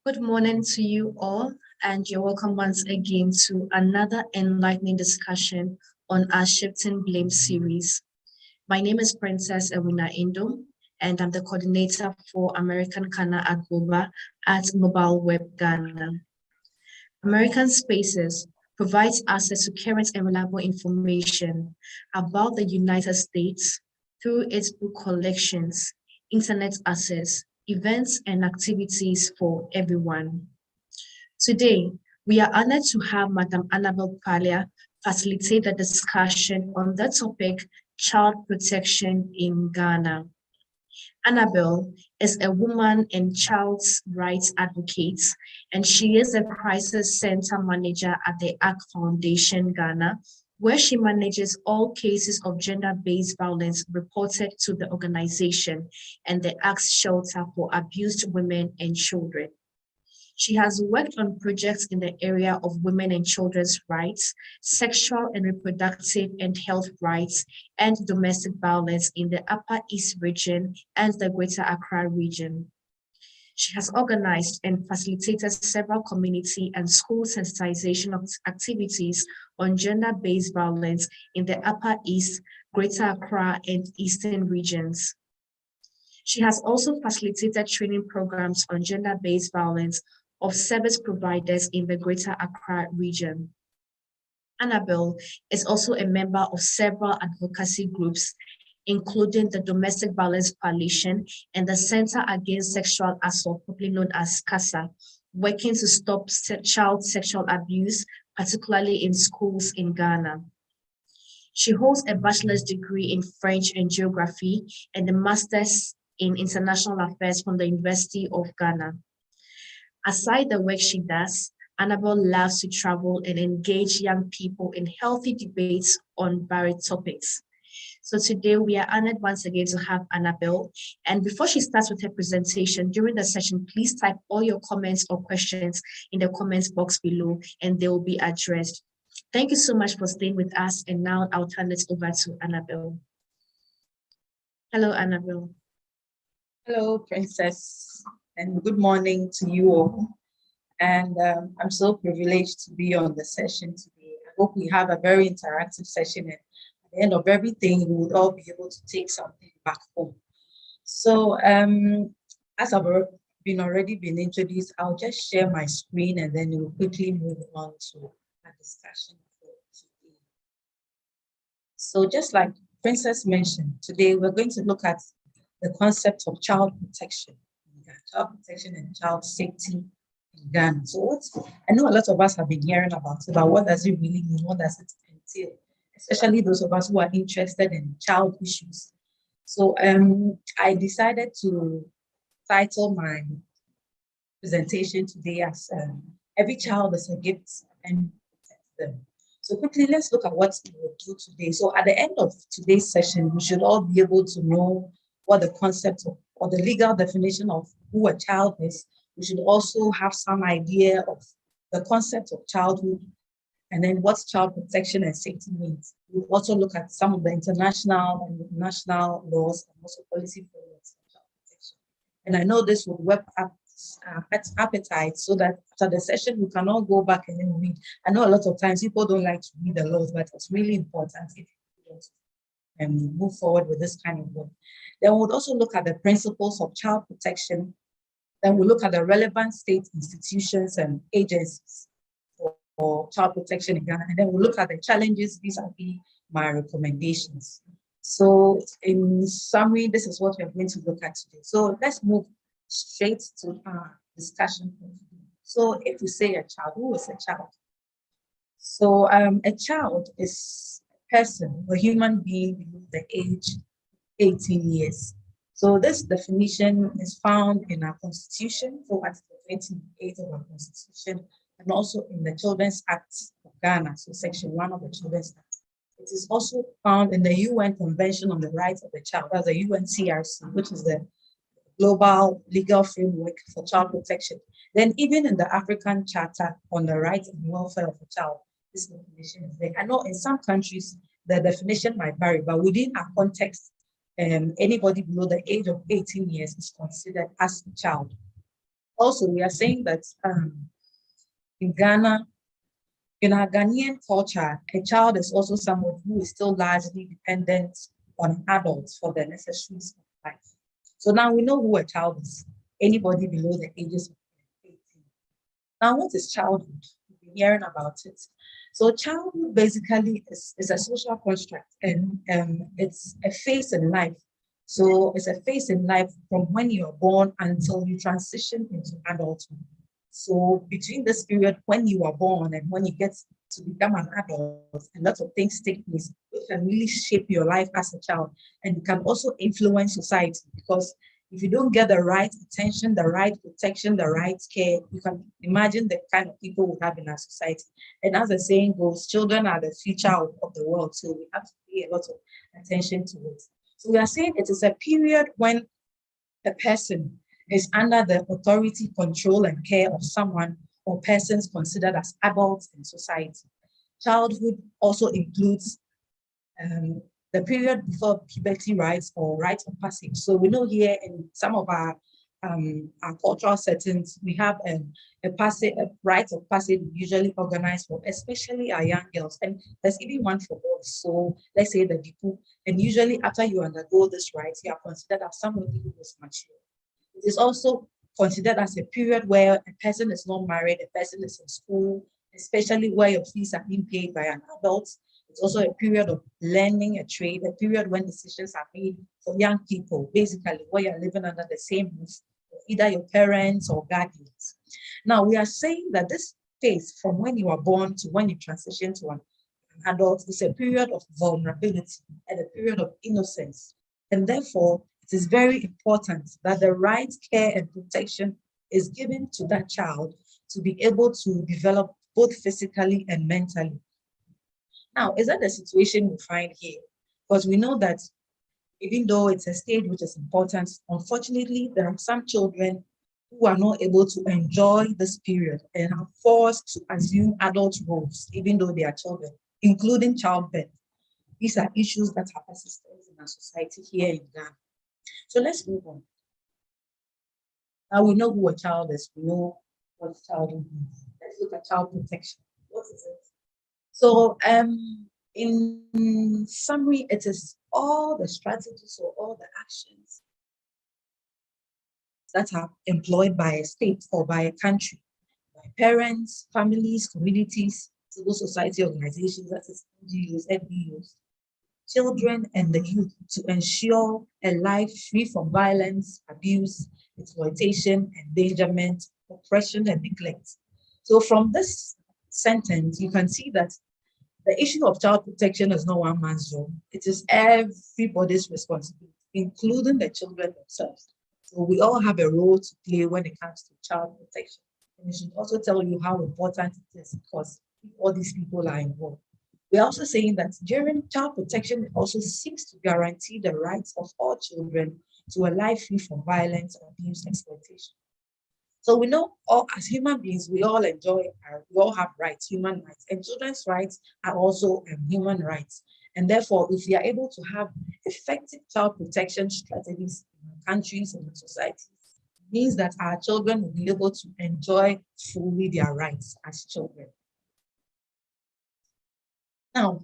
Good morning to you all, and you're welcome once again to another enlightening discussion on our Shifting Blame series. My name is Princess Ewina Indo, and I'm the coordinator for American Kana Agoba at Mobile Web Ghana. American Spaces provides access to current and reliable information about the United States through its book collections, internet access, events, and activities for everyone. Today, we are honored to have Madam Annabel Palia facilitate the discussion on the topic child protection in Ghana. Annabel is a woman and child rights advocate, and she is a crisis center manager at the ACT Foundation Ghana, where she manages all cases of gender-based violence reported to the organization and the ACT shelter for abused women and children. She has worked on projects in the area of women and children's rights, sexual and reproductive and health rights, and domestic violence in the Upper East region and the Greater Accra region. She has organized and facilitated several community and school sensitization activities on gender-based violence in the Upper East, Greater Accra, and Eastern regions. She has also facilitated training programs on gender-based violence of service providers in the Greater Accra region. Annabel is also a member of several advocacy groups, including the Domestic Violence Coalition and the Center Against Sexual Assault, popularly known as CASA, working to stop child sexual abuse, particularly in schools in Ghana. She holds a bachelor's degree in French and Geography and a master's in International Affairs from the University of Ghana. Aside the work she does, Annabel loves to travel and engage young people in healthy debates on varied topics. So today we are honored once again to have Annabel. And before she starts with her presentation, during the session, please type all your comments or questions in the comments box below and they will be addressed. Thank you so much for staying with us. And now I'll turn it over to Annabel. Hello, Annabel. Hello, Princess, and good morning to you all. And I'm so privileged to be on the session today. I hope we have a very interactive session, and at the end of everything, we would all be able to take something back home. So as I've already been introduced, I'll just share my screen and then we'll quickly move on to a discussion for today. So just like Princess mentioned, today we're going to look at the concept of child protection and child safety in Ghana. So I know a lot of us have been hearing about it, but what does it really mean? What does it entail? Especially those of us who are interested in child issues. So I decided to title my presentation today as Every Child is a Gift and Protect Them. So quickly, let's look at what we will do today. So at the end of today's session, we should all be able to know what the concept of, or the legal definition of who a child is. We should also have some idea of the concept of childhood and then what child protection and safety means. We'll also look at some of the international and national laws and also policy frameworks for child protection. And I know this will whet up appetite so that after the session, we can all go back and then read. I know a lot of times people don't like to read the laws, but it's really important if you want to move forward with this kind of work. Then we'll also look at the principles of child protection. Then we'll look at the relevant state institutions and agencies for child protection in Ghana. And then we'll look at the challenges vis-a-vis my recommendations. So in summary, this is what we're going to look at today. So let's move straight to our discussion. So if we say a child, who is a child? So a child is a person, a human being below the age 18 years. So this definition is found in our constitution, so Article 28 of our constitution, and also in the Children's Act of Ghana, so Section 1 of the Children's Act. It is also found in the UN Convention on the Rights of the Child, that's the UNCRC, which is the global legal framework for child protection. Then even in the African Charter on the Rights and Welfare of the Child, this definition is there. I know in some countries, the definition might vary, but within our context, anybody below the age of 18 years is considered as a child. Also, we are saying that in Ghana, in our Ghanaian culture, a child is also someone who is still largely dependent on adults for the necessities of life. So now we know who a child is, anybody below the ages of 18. Now, what is childhood? We've been hearing about it. So childhood basically is a social construct, and it's a phase in life. So it's a phase in life from when you are born until you transition into adulthood. So between this period when you are born and when you get to become an adult, a lot of things take place which can really shape your life as a child, and can also influence society, because if you don't get the right attention, the right protection, the right care, you can imagine the kind of people we have in our society. And as the saying goes, children are the future of the world, so we have to pay a lot of attention to it. So we are saying it is a period when a person is under the authority, control, and care of someone or persons considered as adults in society. Childhood also includes the period before puberty rites or rites of passage. So we know here in some of our cultural settings, we have a rite of passage usually organized for especially our young girls, and there's even one for boys. So let's say the Dipu, and usually after you undergo this rite, you are considered as somebody who is mature. It is also considered as a period where a person is not married, a person is in school, especially where your fees are being paid by an adult. It's also a period of learning a trade, a period when decisions are made for young people, basically where you're living under the same roof of either your parents or guardians. Now, we are saying that this phase from when you are born to when you transition to an adult is a period of vulnerability and a period of innocence. And therefore, it is very important that the right care and protection is given to that child to be able to develop both physically and mentally. Now, is that the situation we find here? Because we know that even though it's a stage which is important, unfortunately, there are some children who are not able to enjoy this period and are forced to assume adult roles, even though they are children, including childbirth. These are issues that are persistent in our society here in Ghana. So let's move on. Now we know who a child is, we know what childhood is. Let's look at child protection. What is it? So in summary, it is all the strategies or all the actions that are employed by a state or by a country, by parents, families, communities, civil society organizations, that is NGOs, FBOs, children and the youth, to ensure a life free from violence, abuse, exploitation, endangerment, oppression, and neglect. So from this sentence, you can see that the issue of child protection is not one man's job. It is everybody's responsibility, including the children themselves. So we all have a role to play when it comes to child protection. And it should also tell you how important it is, because all these people are involved. We're also saying that during child protection, it also seeks to guarantee the rights of all children to a life free from violence, abuse, and exploitation. So we know all as human beings, we all have rights, human rights, and children's rights are also human rights. And therefore, if we are able to have effective child protection strategies in our countries and in societies, it means that our children will be able to enjoy fully their rights as children. Now,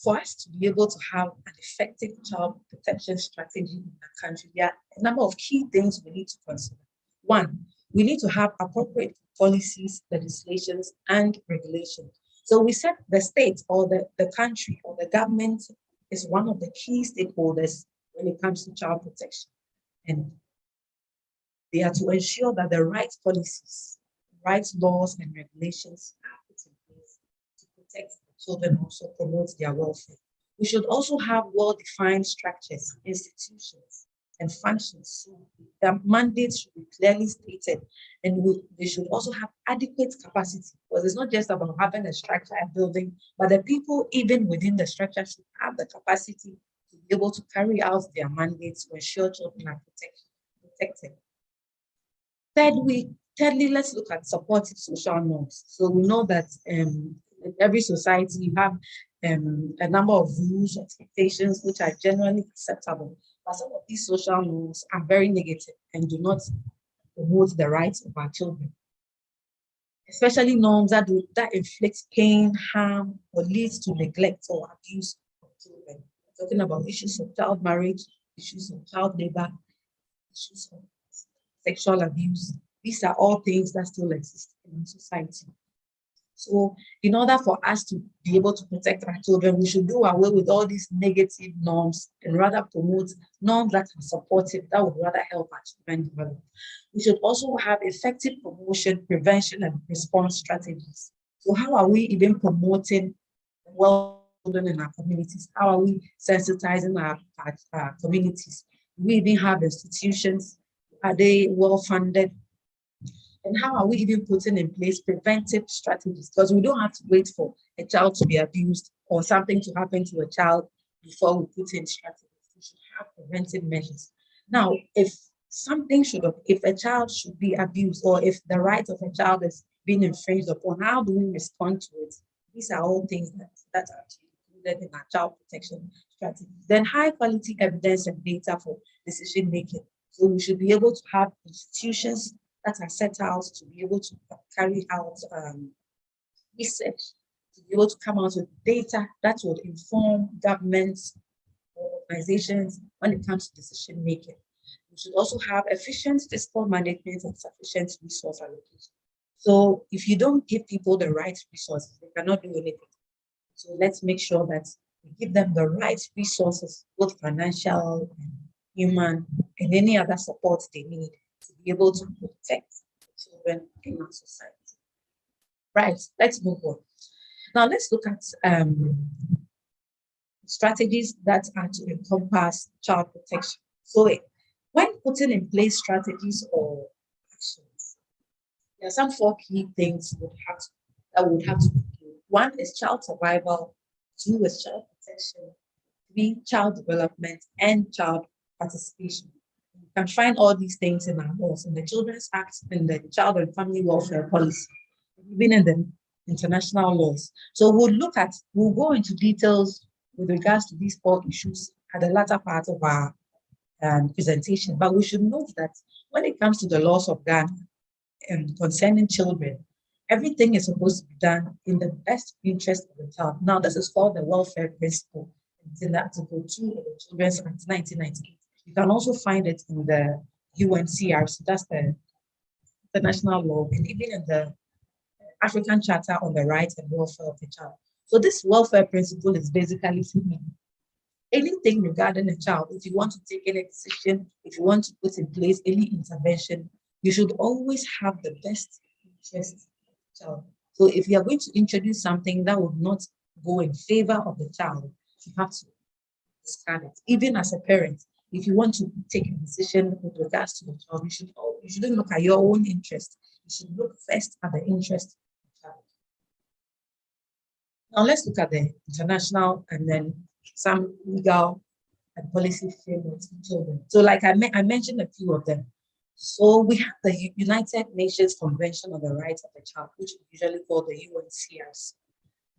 for us to be able to have an effective child protection strategy in our country, there are a number of key things we need to consider. One, we need to have appropriate policies, legislations, and regulations. So we said the state or the country or the government is one of the key stakeholders when it comes to child protection. And they are to ensure that the right policies, right laws, and regulations are put in place to protect children, also promote their welfare. We should also have well-defined structures, institutions, and functions. So their mandates should be clearly stated, and they should also have adequate capacity, because it's not just about having a structure and building, but the people even within the structure should have the capacity to be able to carry out their mandates to ensure children are protected. Thirdly, let's look at supportive social norms. So we know that in every society you have a number of rules, expectations, which are generally acceptable. But some of these social norms are very negative and do not promote the rights of our children, especially norms that inflict pain, harm, or leads to neglect or abuse of children. We're talking about issues of child marriage, issues of child labor, issues of sexual abuse. These are all things that still exist in society. So in order for us to be able to protect our children, we should do away with all these negative norms and rather promote norms that are supportive, that would rather help our children develop. We should also have effective promotion, prevention, and response strategies. So how are we even promoting well children in our communities? How are we sensitizing our communities? Do we even have institutions? Are they well funded? And how are we even putting in place preventive strategies? Because we don't have to wait for a child to be abused or something to happen to a child before we put in strategies. We should have preventive measures. Now, if a child should be abused or if the right of a child is being infringed upon, how do we respond to it? These are all things that are included in our child protection strategy. Then high quality evidence and data for decision making. So we should be able to have institutions that are set out to be able to carry out research, to be able to come out with data that would inform governments or organizations when it comes to decision making. We should also have efficient fiscal management and sufficient resource allocation. So if you don't give people the right resources, they cannot do anything. So let's make sure that we give them the right resources, both financial, human, and any other support they need to be able to protect children in our society. Right, let's move on. Now let's look at strategies that are to encompass child protection. So when putting in place strategies or actions, there are some 4 key things that would have to be done. 1 is child survival, 2 is child protection, 3, child development, and child participation. You can find all these things in our laws, in the Children's Act, in the Child and Family Welfare Policy, even in the international laws. So we'll go into details with regards to these 4 issues at the latter part of our presentation. But we should note that when it comes to the laws of Ghana concerning children, everything is supposed to be done in the best interest of the child. Now, this is called the welfare principle. It's in Article 2 of the Children's Act 1998. You can also find it in the UNCRC, that's the international law, and even in the African Charter on the Rights and Welfare of the Child. So this welfare principle is basically anything regarding a child. If you want to take any decision, if you want to put in place any intervention, you should always have the best interest of the child. So if you are going to introduce something that would not go in favor of the child, you have to discard it. Even as a parent, if you want to take a decision with regards to the child, you shouldn't look at your own interest. You should look first at the interest of the child. Now let's look at the international and then some legal and policy frameworks for children. So like I mentioned a few of them. So we have the United Nations Convention on the Rights of the Child, which we usually call the UNCRC.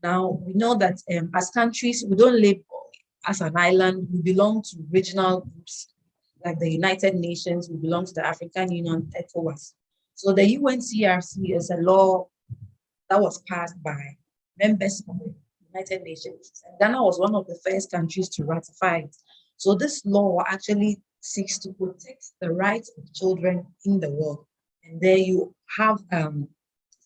Now we know that as countries, we don't live as an island. We belong to regional groups like the United Nations. We belong to the African Union, ECOWAS. So the UNCRC is a law that was passed by members of the United Nations. And Ghana was one of the first countries to ratify it. So this law actually seeks to protect the rights of children in the world. And there you have,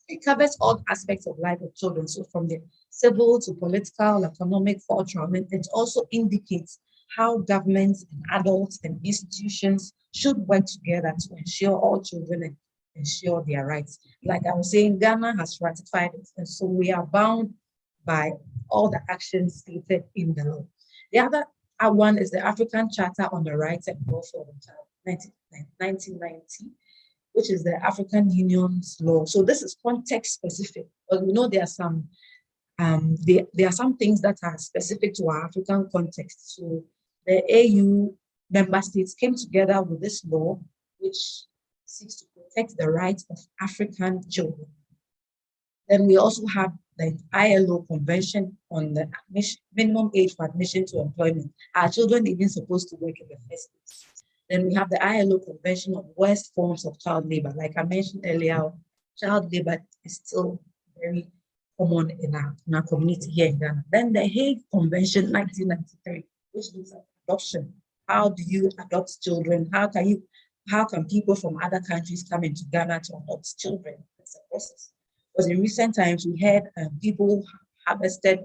it covers all aspects of life of children. So from the civil to political, economic, cultural, and it also indicates how governments and adults and institutions should work together to ensure all children ensure their rights. Like I was saying, Ghana has ratified it, and so we are bound by all the actions stated in the law. The other one is the African Charter on the Rights and Welfare of the Child, 1990, which is the African Union's law. So this is context specific, but we know there are some there are some things that are specific to our African context. So the AU member states came together with this law, which seeks to protect the rights of African children. Then we also have the ILO Convention on the minimum age for admission to employment. Are children even supposed to work in the first place? Then we have the ILO Convention on Worst Forms of Child Labor. Like I mentioned earlier, child labor is still very common in our community here in Ghana. Then the Hague Convention 1993, which looks at adoption. How do you adopt children? How can people from other countries come into Ghana to adopt children? It's a process. Because in recent times, we had people harvested,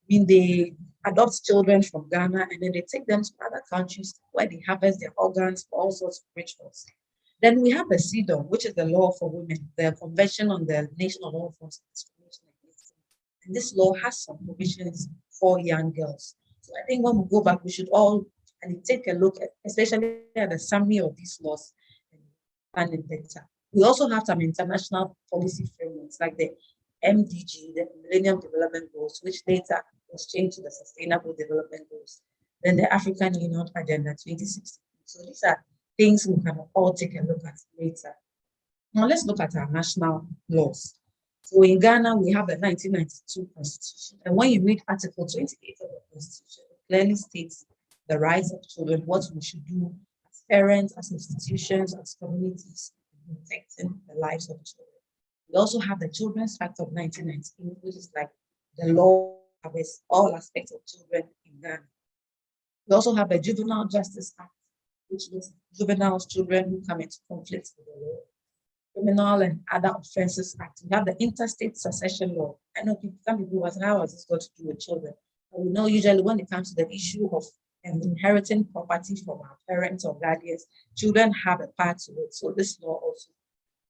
they adopt children from Ghana and then they take them to other countries where they harvest their organs for all sorts of rituals. Then we have the CEDAW, which is the law for women, the Convention on the Elimination of All Forms of Discrimination Against Women. And this law has some provisions for young girls. So I think when we go back, we should all take a look at, especially at the summary of these laws and it better. We also have some international policy frameworks like the MDG, the Millennium Development Goals, which later was changed to the Sustainable Development Goals. Then the African Union Agenda 2016. So these are things we can all take a look at later. Now let's look at our national laws. So in Ghana, we have the 1992 Constitution. And when you read Article 28 of the Constitution, it clearly states the rights of children, what we should do as parents, as institutions, as communities, in protecting the lives of children. We also have the Children's Act of 1998, which is like the law that covers all aspects of children in Ghana. We also have the Juvenile Justice Act, which looks at juveniles, children who come into conflict with the law. Criminal and Other Offences Act. We have the Interstate Succession Law. I know some people ask, how has this got to do with children? But we know usually when it comes to the issue of inheriting property from our parents or guardians, children have a part to it. So this law also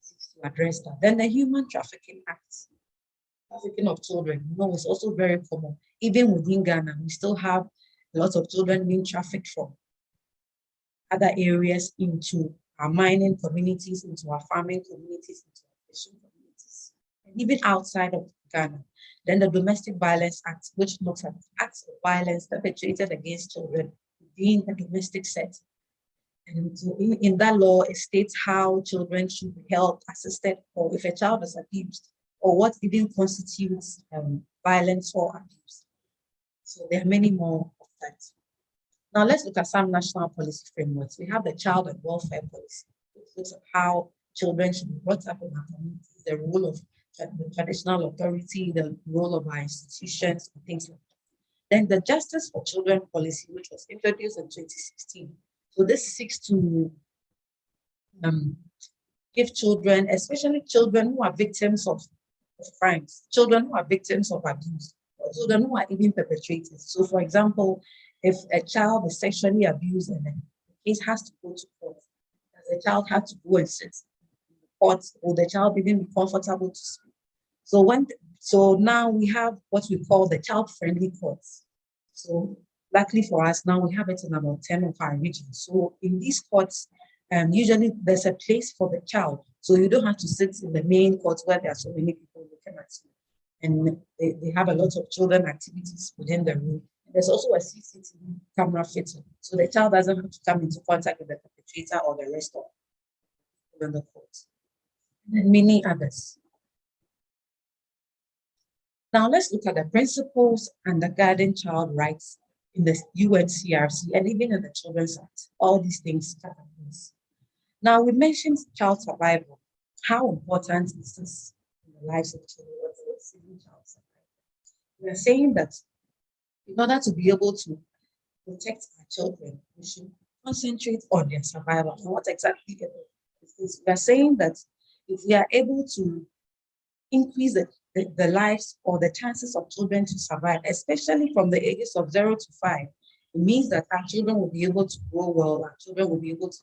seeks to address that. Then the Human Trafficking Act. Trafficking of children, it's also very common. Even within Ghana, we still have lots of children being trafficked from other areas into our mining communities, into our farming communities, into our fishing communities, and even outside of Ghana. Then the Domestic Violence Act, which looks at acts of violence perpetrated against children within a domestic setting. And so in that law, it states how children should be held, assisted, or if a child is abused, or what even constitutes violence or abuse. So there are many more of that. Now let's look at some national policy frameworks. We have the Child and Welfare Policy, which looks at how children should be brought up in our communities, the role of the traditional authority, the role of our institutions, and things like that. Then the Justice for Children Policy, which was introduced in 2016. So this seeks to give children, especially children who are victims of crimes, children who are victims of abuse, or children who are even perpetrators. So for example, if a child is sexually abused and the case has to go to court, does the child have to go and sit in the court, or the child even be comfortable to speak? So now we have what we call the child-friendly courts. So luckily for us, now we have it in about 10 of our regions. So in these courts, usually there's a place for the child. So you don't have to sit in the main court where there are so many people looking at you. And they have a lot of children activities within the room. There's also a CCTV camera fitting, so the child doesn't have to come into contact with the perpetrator or the rest of the court, and many others. Now let's look at the principles undergirding child rights in the UNCRC and even in the Children's Act. All these things cover this. Now we mentioned child survival. How important is this in the lives of children? What's child survival? We are saying that in order to be able to protect our children, we should concentrate on their survival. And what exactly is this? We are saying that if we are able to increase the lives or the chances of children to survive, especially from the ages of 0 to 5, it means that our children will be able to grow well, our children will be able to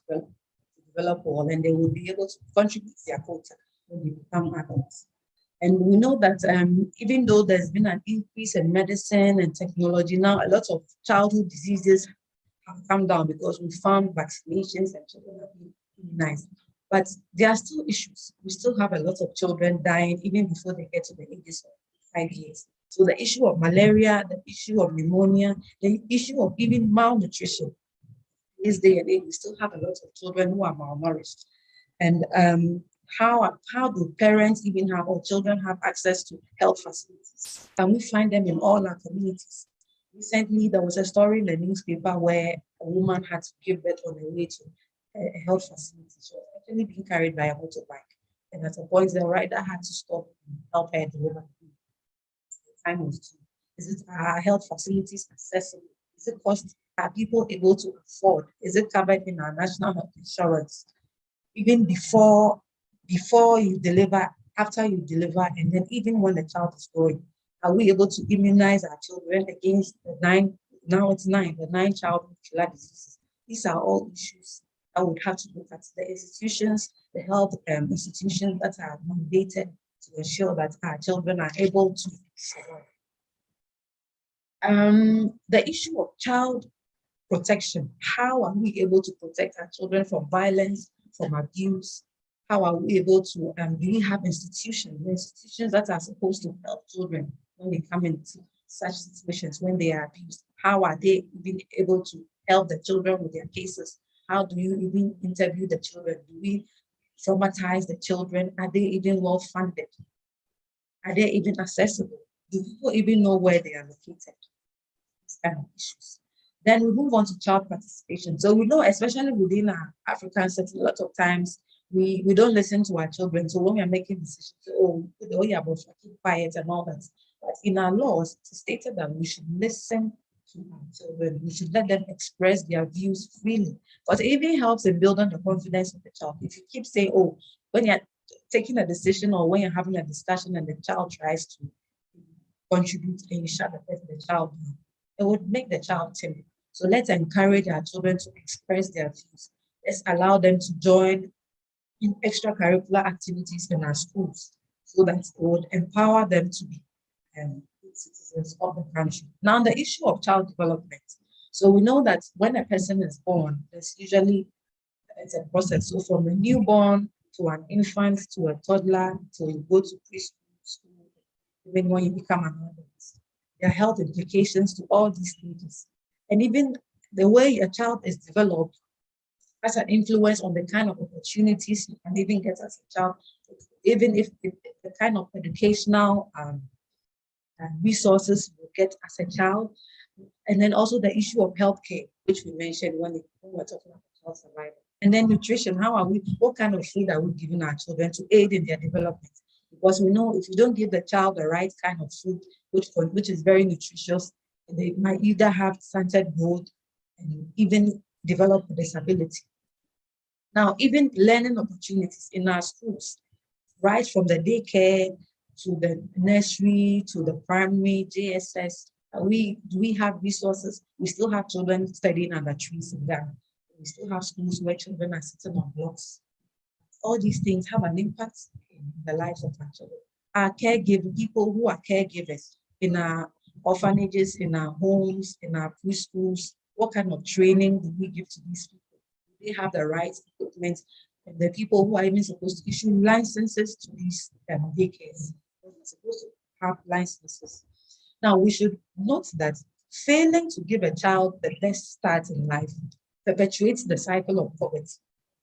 develop well, and they will be able to contribute to their culture when they become adults. And we know that even though there's been an increase in medicine and technology, now a lot of childhood diseases have come down because we found vaccinations and children have been immunized. But there are still issues. We still have a lot of children dying even before they get to the ages of 5 years. So the issue of malaria, the issue of pneumonia, the issue of even malnutrition. This day and age, we still have a lot of children who are malnourished. And how do parents even have, or children have access to health facilities? Can we find them in all our communities? Recently, there was a story in the newspaper where a woman had to give birth on her way to a health facility. She was actually being carried by a motorbike. And at a point, the rider had to stop and help her deliver. The time was due. Is it our health facilities accessible? Is it cost? Are people able to afford? Is it covered in our national health insurance? Even before you deliver, after you deliver, and then even when the child is growing, are we able to immunize our children against the nine childhood killer diseases? These are all issues I would have to look at. The institutions, the health institutions that are mandated to ensure that our children are able to survive. The issue of child protection. How are we able to protect our children from violence, from abuse? How are we able to, do we have institutions that are supposed to help children when they come into such situations, when they are abused? How are they even able to help the children with their cases? How do you even interview the children? Do we traumatize the children? Are they even well funded? Are they even accessible? Do people even know where they are located? These kind of issues. Then we move on to child participation. So we know, especially within our African setting, a lot of times we don't listen to our children. So when we are making decisions, yeah, but keep quiet and all that. But in our laws, it's stated that we should listen to our children. We should let them express their views freely. But it even helps in building the confidence of the child. If you keep saying, oh, when you're taking a decision or when you're having a discussion and the child tries to contribute and you shut the child down, it would make the child timid. So let's encourage our children to express their views. Let's allow them to join in extracurricular activities in our schools so that it would empower them to be citizens of the country. Now, the issue of child development. So we know that when a person is born, it's a process. So from a newborn to an infant to a toddler to you go to preschool, school, even when you become an adult. There are health implications to all these stages. And even the way a child is developed has an influence on the kind of opportunities you can even get as a child, even if the kind of educational resources you get as a child. And then also the issue of healthcare, which we mentioned when we were talking about child survival. And then nutrition, what kind of food are we giving our children to aid in their development? Because we know if you don't give the child the right kind of food, which is very nutritious, they might either have stunted growth and even develop a disability. Now, even learning opportunities in our schools, right from the daycare to the nursery to the primary, JSS, do we have resources? We still have children studying under trees in Ghana. We still have schools where children are sitting on blocks. All these things have an impact in the lives of our children. Our people who are caregivers in our orphanages, in our homes, in our preschools, what kind of training do we give to these people? Do they have the right equipment? And the people who are even supposed to issue licenses to these daycares, they're supposed to have licenses. Now, we should note that failing to give a child the best start in life perpetuates the cycle of poverty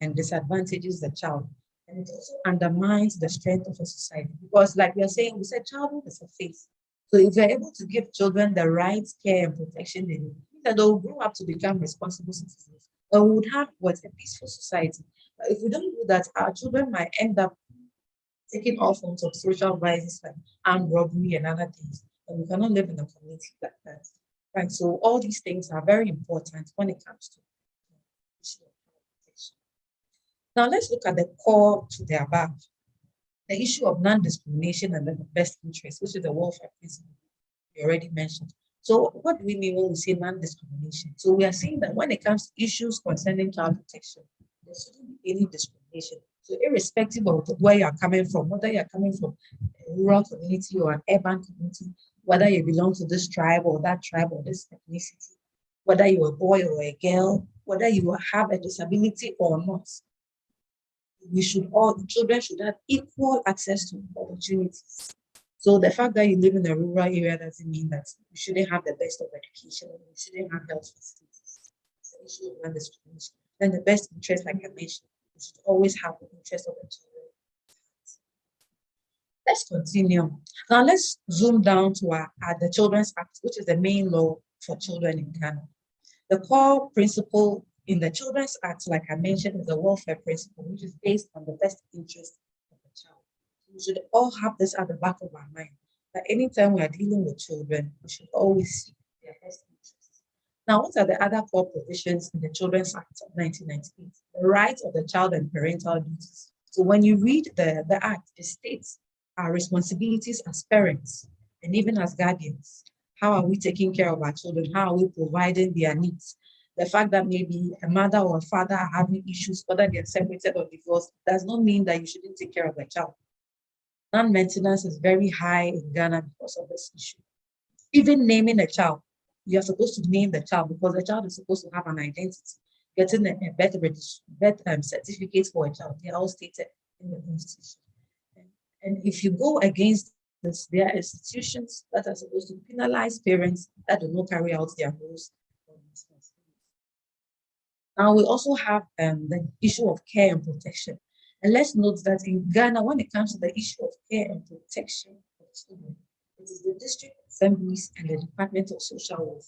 and disadvantages the child. And it also undermines the strength of a society. Because like we said childhood is a phase. So if you're able to give children the right care and protection they need, that they'll grow up to become responsible citizens. And we would have a peaceful society. But if we don't do that, our children might end up taking all forms of social violence like armed robbery and other things. And we cannot live in a community like that. Right. So all these things are very important when it comes to issue of protection. Now let's look at the core to the above. The issue of non-discrimination and the best interest, which is the welfare principle we already mentioned. So what do we mean when we say non-discrimination? So we are saying that when it comes to issues concerning child protection, there shouldn't be any discrimination. So irrespective of where you're coming from, whether you're coming from a rural community or an urban community, whether you belong to this tribe or that tribe or this ethnicity, whether you're a boy or a girl, whether you have a disability or not, children should have equal access to opportunities. So the fact that you live in a rural area doesn't mean that you shouldn't have the best of education, or you shouldn't have health facilities. It's an issue of non-discrimination. Then the best interest, like I mentioned, you should always have the interest of the children. Let's continue. Now let's zoom down to the Children's Act, which is the main law for children in Ghana. The core principle in the Children's Act, like I mentioned, is the welfare principle, which is based on the best interest of the child. We should all have this at the back of our mind, that anytime we are dealing with children, we should always seek their best interests. Now, what are the other core provisions in the Children's Act of 1998? The rights of the child and parental duties. So when you read the Act, it states our responsibilities as parents and even as guardians. How are we taking care of our children? How are we providing their needs? The fact that maybe a mother or a father are having issues, whether they're separated or divorced, does not mean that you shouldn't take care of the child. Non-maintenance is very high in Ghana because of this issue. Even naming a child, you're supposed to name the child because the child is supposed to have an identity. Getting a birth certificate for a child, they're all stated in the Constitution. And if you go against this, there are institutions that are supposed to penalize parents that do not carry out their roles or responsibilities. Now, we also have the issue of care and protection. And let's note that in Ghana, when it comes to the issue of care and protection of children, it is the district assemblies and the Department of Social Welfare.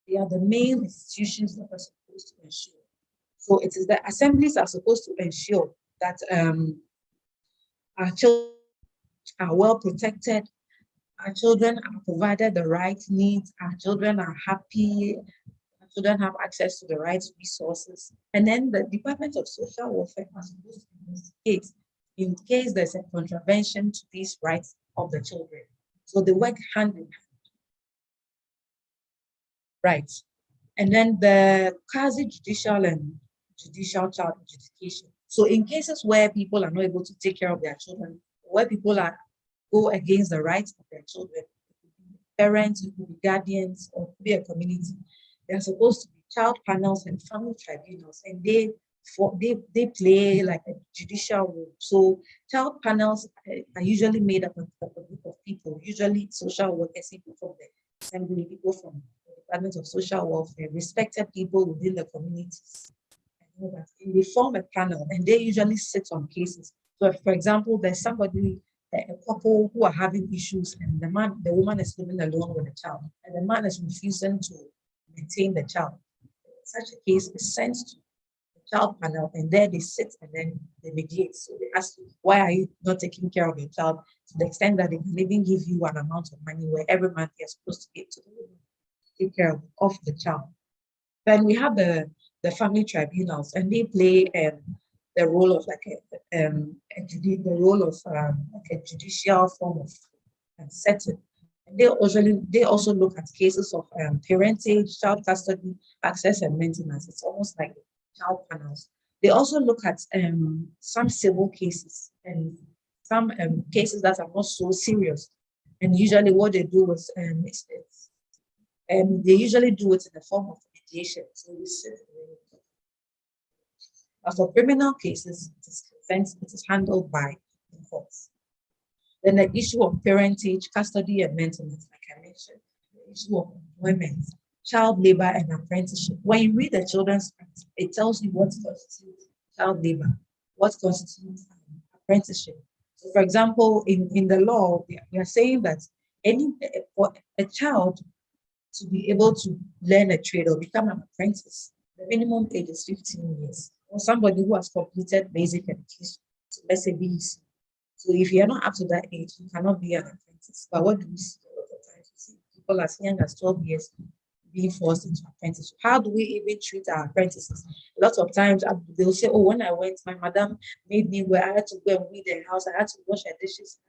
They are the main institutions that are supposed to ensure. So it is the assemblies are supposed to ensure that our children are well protected, our children are provided the right needs, our children are happy, our children have access to the right resources. And then the Department of Social Welfare are supposed to investigate in case there's a contravention to these rights of the children. So they work hand in hand. Right. And then the quasi-judicial and judicial child adjudication. So in cases where people are not able to take care of their children, where people go against the rights of their children, parents, it could be guardians, or it could be a community, there are supposed to be child panels and family tribunals, and they play like a judicial role. So child panels are usually made up of a group of people, usually social workers, people from the assembly, people from the Department of Social Welfare, respected people within the communities. And they form a panel, and they usually sit on cases. So, for example, there's somebody, a couple who are having issues, and the woman is living alone with a child, and the man is refusing to maintain the child. Such a case is sent to the child panel, and there they sit and then they mediate. So they ask you, why are you not taking care of your child, to the extent that they can even give you an amount of money where every month you're supposed to give to the woman to take care of the child. Then we have the family tribunals, and they play the role of like the role of like a judicial form of setting. They also look at cases of parentage, child custody, access, and maintenance. It's almost like child panels. They also look at some civil cases and some cases that are not so serious. And usually, what they do is they usually do it in the form of mediation. So we sit. As for criminal cases, it is handled by the courts. Then the issue of parentage, custody, and maintenance, like I mentioned, the issue of employment, child labor, and apprenticeship. When you read the Children's Act, it tells you what constitutes child labor, what constitutes apprenticeship. So, for example, in the law, we are saying that for a child to be able to learn a trade or become an apprentice, the minimum age is 15 years. Or somebody who has completed basic education, so let's say BEC. So if you're not up to that age, you cannot be an apprentice. But what do we see a lot of times? We see people as young as 12 years being forced into apprenticeship. How do we even treat our apprentices? A lot of times they'll say, oh, when I went, my madam made me where I had to go and weed the house, I had to wash her dishes,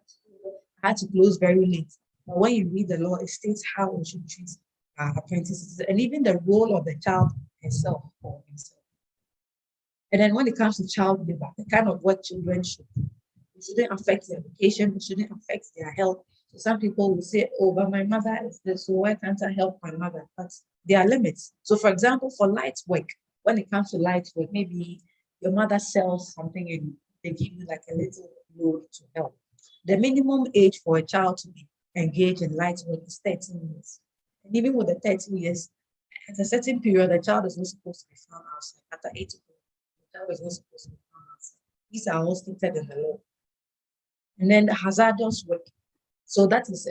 I had to close very late. But when you read the law, it states how we should treat our apprentices and even the role of the child herself or himself. And then when it comes to child labor, the kind of work children should do, it shouldn't affect their education, it shouldn't affect their health. So some people will say, oh, but my mother is this, so why can't I help my mother? But there are limits. So for example, for light work, when it comes to light work, maybe your mother sells something and they give you like a little load to help. The minimum age for a child to be engaged in light work is 13 years. And even with the 13 years, at a certain period, the child is not supposed to be found outside. After 8 o'clock, the child is not supposed to be found outside. These are all stated in the law. And then the hazardous work. So that is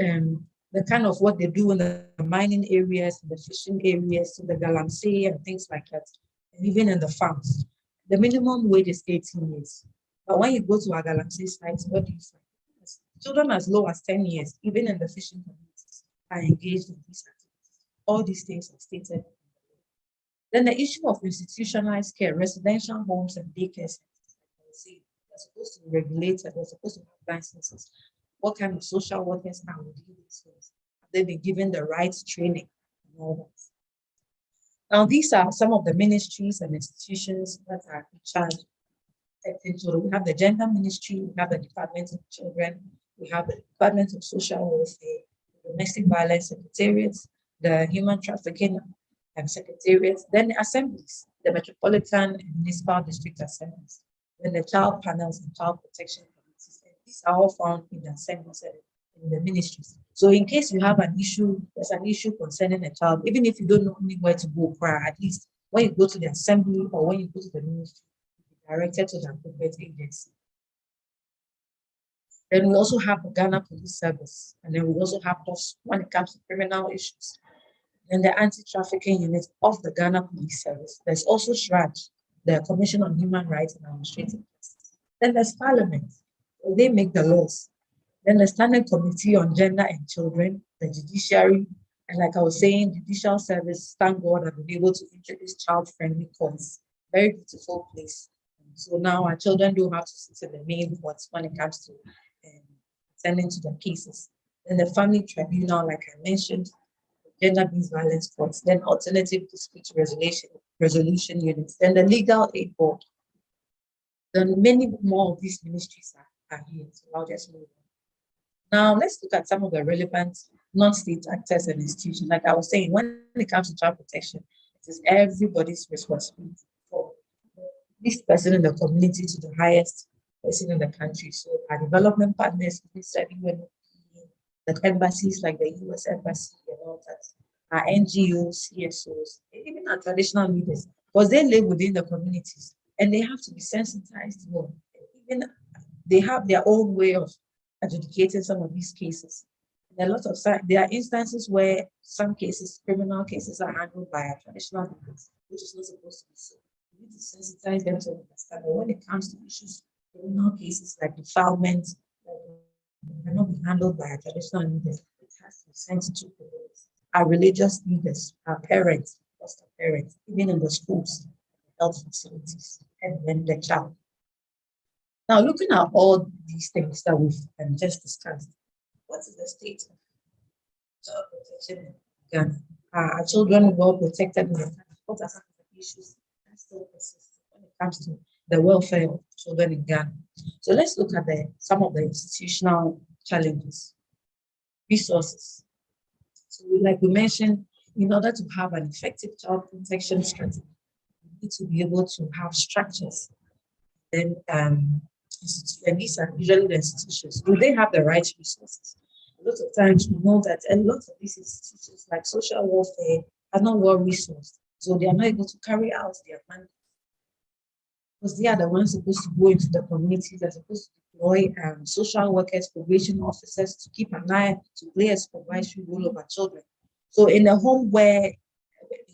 the kind of what they do in the mining areas, the fishing areas, the galamsey and things like that, and even in the farms. The minimum wage is 18 years. But when you go to a galamsey site, what do you find? Children as low as 10 years, even in the fishing communities, are engaged in these activities. All these things are stated. Then the issue of institutionalized care, residential homes and daycare centers, they're supposed to be regulated, they're supposed to have licenses. What kind of social workers are within these homes? Have they been given the right training and all that? Now, these are some of the ministries and institutions that are in charge. So we have the Gender Ministry, we have the Department of Children, we have the Department of Social Welfare, the Domestic Violence Secretariats, the Human Trafficking Secretariats, then the assemblies, the Metropolitan and Municipal District Assemblies, then the child panels and child protection committees. And these are all found in the assemblies and in the ministries. So in case you have an issue, there's an issue concerning a child, even if you don't know where to go, at least when you go to the assembly or when you go to the ministry, directed to the appropriate agency. Then we also have the Ghana Police Service, and then we also have us when it comes to criminal issues. Then the anti-trafficking unit of the Ghana Police Service. There's also SHRAJ, the Commission on Human Rights and Administrative Justice. Then there's Parliament, so they make the laws. Then the Standing Committee on Gender and Children, the Judiciary, and like I was saying, Judicial Service, thank God, have been able to introduce child-friendly courts. Very beautiful place. So now our children don't have to sit in the main courts when it comes to attending to their cases. Then the family tribunal, like I mentioned, gender-based violence courts, then alternative dispute resolution units, then the legal aid board. Then many more of these ministries are here. So I'll just move on. Now let's look at some of the relevant non-state actors and institutions. Like I was saying, when it comes to child protection, it is everybody's responsibility for this person in the community to the highest person in the country. So our development partners, the embassies like the US Embassy and all that, our NGOs, CSOs, even our traditional leaders, because they live within the communities and they have to be sensitized more. Even they have their own way of adjudicating some of these cases. And a lot of there are instances where some cases, criminal cases, are handled by our traditional leaders, which is not supposed to be so. We need to sensitize them to understand that when it comes to issues, criminal cases like defilement, cannot be handled by our traditional leaders. It has to be sent to our religious leaders, our parents, foster parents, even in the schools, health facilities, and then the child. Now, looking at all these things that we've just discussed, what is the state of child protection in Ghana? Are children well protected? What are some of the issues that still persist when it comes to the welfare of children in Ghana? So let's look at some of the institutional challenges. Resources. So like we mentioned, in order to have an effective child protection strategy, you need to be able to have structures. Then and these are usually the institutions. Do they have the right resources? A lot of times we know that a lot of these institutions like social welfare are not well resourced. So they are not able to carry out their mandate. Because they are the ones supposed to go into the communities, they're supposed to deploy social workers, probation officers to keep an eye, to play a supervisory role over children. So in a home where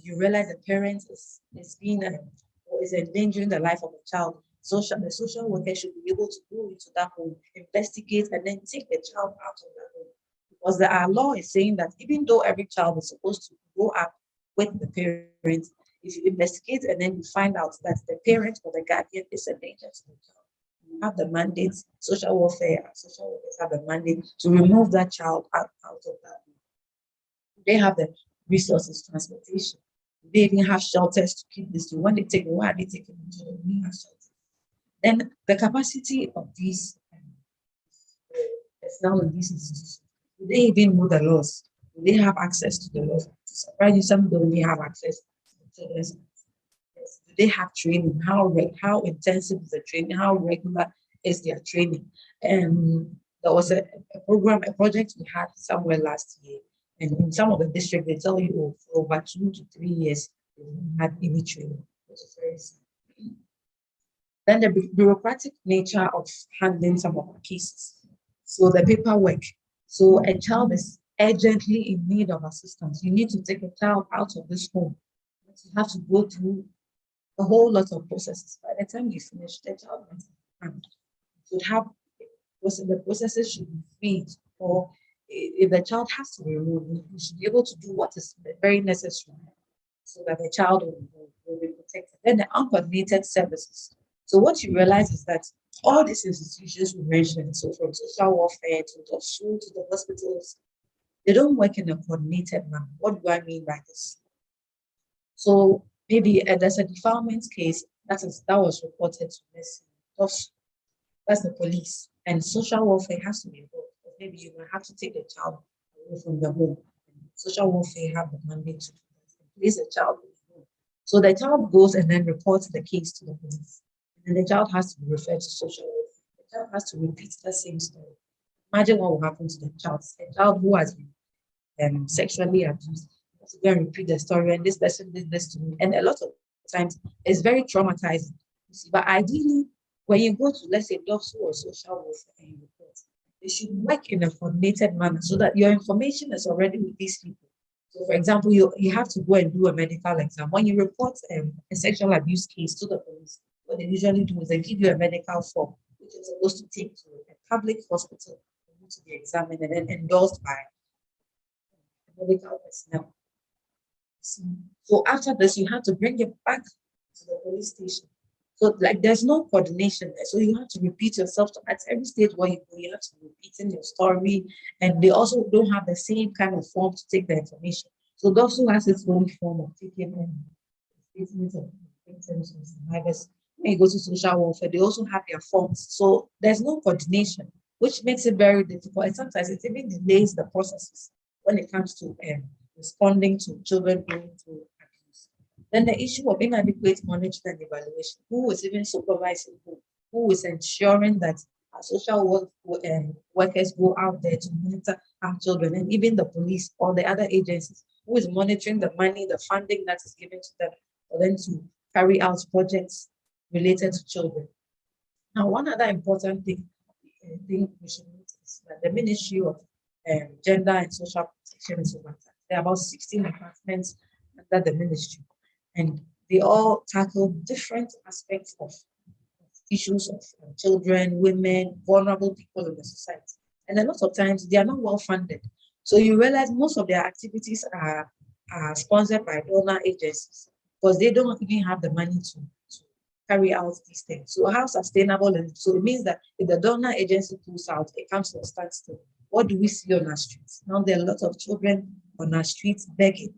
you realize the parent is being or is endangering the life of a child, the social worker should be able to go into that home, investigate, and then take the child out of that home. Because our law is saying that even though every child is supposed to grow up with the parents, if you investigate and then you find out that the parent or the guardian is a danger to the child, you have the mandate, social welfare, social workers have the mandate to remove that child out of that room. They have the resources, transportation. They even have shelters to keep this. When they take them, why are they taking them to the shelters? Then the capacity of these personnel in these institutions, do they even know the laws? Do they have access to the laws? To surprise you, some don't even have access to the laws. Do they have training? How intensive is the training? How regular is their training? And there was a project we had somewhere last year. And in some of the districts, they tell you for over 2 to 3 years, they haven't had any training, which is very sad. Then the bureaucratic nature of handling some of the cases. So the paperwork. So a child is urgently in need of assistance. You need to take a child out of this home. But you have to go through a whole lot of processes. By the time you finish, the child might have harmed. You should have the processes should be freed, or if the child has to be removed, you should be able to do what is very necessary so that the child will be protected. Then the uncoordinated services. So what you realize is that all these institutions we mentioned, so from social welfare to the school to the hospitals, they don't work in a coordinated manner. What do I mean by this? So maybe there's a defilement case that was reported to this. That's the police, and social welfare has to be involved. Maybe you might have to take the child away from the home. Social welfare have the mandate to do that. Place the child in the home. So the child goes and then reports the case to the police. And then the child has to be referred to social welfare. The child has to repeat the same story. Imagine what will happen to the child. A child who has been sexually abused has to go and repeat the story, and this person did this to me. And a lot of times it's very traumatizing. You see, but ideally, when you go to, let's say, DOPS or social welfare and you report, they should work in a coordinated manner so that your information is already with these people. So, for example, you have to go and do a medical exam. When you report a sexual abuse case to the police, what they usually do is they give you a medical form, which is supposed to take to a public hospital to be examined and then endorsed by medical personnel. So after this, you have to bring it back to the police station. So like there's no coordination there. So you have to repeat yourself at every stage where you go, you have to repeat in your story. And they also don't have the same kind of form to take the information. So those who has its own form of taking statements of victims and survivors. When you go to social welfare, they also have their forms. So there's no coordination, which makes it very difficult. And sometimes it even delays the processes when it comes to responding to children going through abuse. Then the issue of inadequate monitoring and evaluation. Who is even supervising who? Who is ensuring that our social workers go out there to monitor our children, and even the police or the other agencies? Who is monitoring the money, the funding that is given to them for them to carry out projects related to children? Now, one other important thing we should notice is that the Ministry of Gender and Social Protection is over. There are about 16 departments under the ministry, and they all tackle different aspects of issues of children, women, vulnerable people in the society. And a lot of times they are not well funded. So you realize most of their activities are sponsored by donor agencies because they don't even have the money to carry out these things. So how sustainable is it? So it means that if the donor agency pulls out, it comes to a standstill. What do we see on our streets? Now there are a lot of children on our streets begging.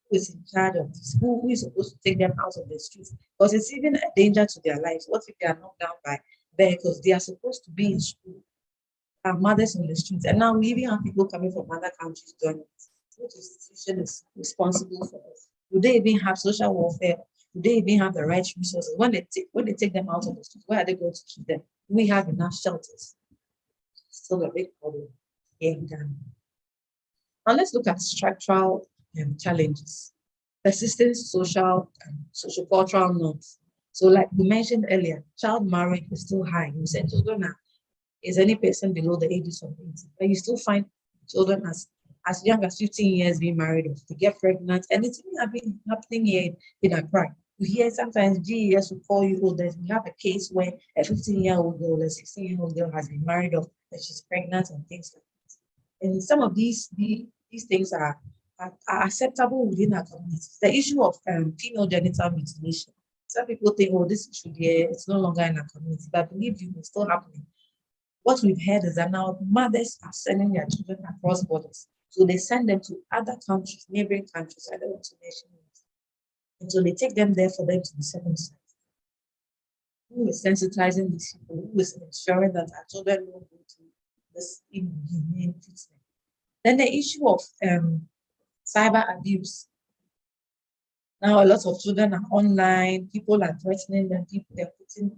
Who is in charge of this? Who is supposed to take them out of the streets? Because it's even a danger to their lives. What if they are knocked down by vehicles? They are supposed to be in school. Our mothers on the streets. And now we even have people coming from other countries joining us. Which institution is responsible for this? Do they even have social welfare? Do they even have the right resources? When they take them out of the streets, where are they going to keep them? Do we have enough shelters? Still a big problem here in Ghana. Now let's look at structural challenges. Persistent social and social-cultural norms. So like we mentioned earlier, child marriage is still high. You said children is any person below the ages of 18, but you still find children as young as 15 years being married or to get pregnant, and it's even happening here in Accra. You hear sometimes GES will call you, we have a case where a 15-year-old girl, a 16-year-old girl has been married off and she's pregnant and things like that. And some of these things are acceptable within our communities. The issue of female genital mutilation. Some people think, oh, this issue here, it's no longer in our community, but believe you, it's still happening. What we've heard is that now mothers are sending their children across borders. So they send them to other countries, neighboring countries, I don't want to mention names. And so they take them there for them to be circumcised. Who is sensitizing these people? Who is ensuring that our children won't go to this inhumane treatment? Then the issue of cyber abuse. Now a lot of children are online, people are threatening them, they're putting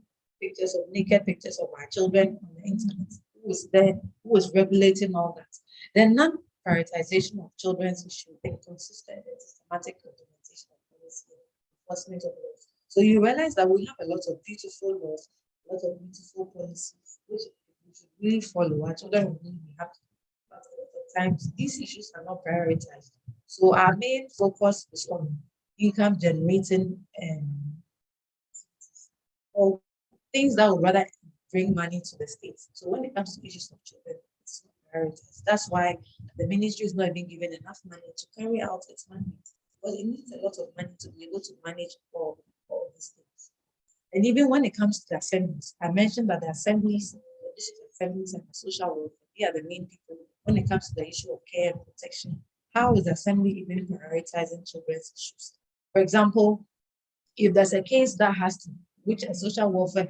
naked pictures of our children on the internet. Who is there? Who is regulating all that? Then non-prioritization of children's issues, inconsistent and systematic implementation of policy, enforcement of laws. So you realize that we have a lot of beautiful laws, a lot of beautiful policies, which we should really follow. Our children will really be happy. But a lot of times these issues are not prioritized. So our main focus is on income generating or things that would rather bring money to the state. So when it comes to issues of children, it's not prioritized. That's why the ministry is not even given enough money to carry out its mandate, because it needs a lot of money to be able to manage all these things. And even when it comes to the assemblies, I mentioned that the assemblies, the district assemblies and the social welfare, they are the main people when it comes to the issue of care and protection. How is the assembly even prioritizing children's issues? For example, if there's a case that has to, which a social worker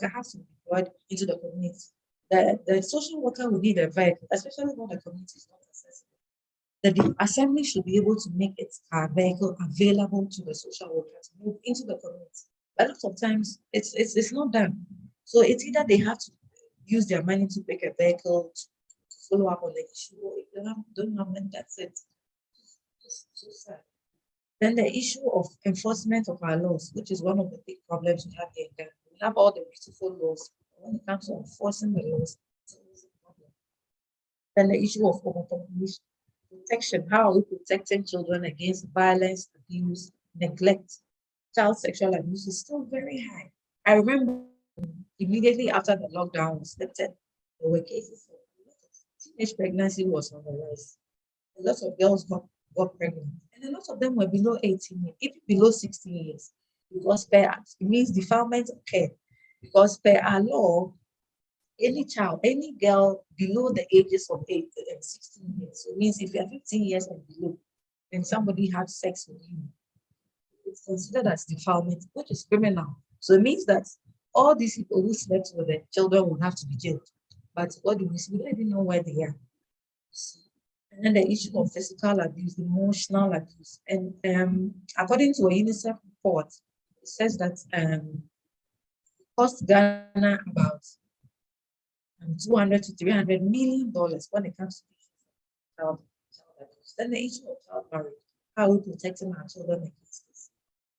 has to be deployed into the community, the social worker will need a vehicle, especially when the community is not accessible. The assembly should be able to make its vehicle available to the social worker to move into the community. But a lot of times it's not done. So it's either they have to use their money to make a vehicle to follow up on the issue, or if they don't have money, that's it. It's so sad. Then the issue of enforcement of our laws, which is one of the big problems we have here in Ghana. We have all the beautiful laws, but when it comes to enforcing the laws, it's always a problem. Then the issue of overpopulation, protection. How are we protecting children against violence, abuse, neglect? Child sexual abuse is still very high. I remember immediately after the lockdown was lifted, there were cases of teenage pregnancy was on the rise. A lot of girls got pregnant, and a lot of them were below 18 years, even below 16 years, because it means defilement occurred. Because per our law, any child, any girl below the ages of 8 and 16 years, so it means if you're 15 years and below, and somebody had sex with you, it's considered as defilement, which is criminal. So it means that all these people who slept with the children will have to be jailed. But what do we see? We don't even know where they are. And then the issue of physical abuse, emotional abuse. And according to a UNICEF report, it says that it cost Ghana about 200 to 300 million dollars when it comes to child abuse. Then the issue of child marriage. How are we protecting our children against this?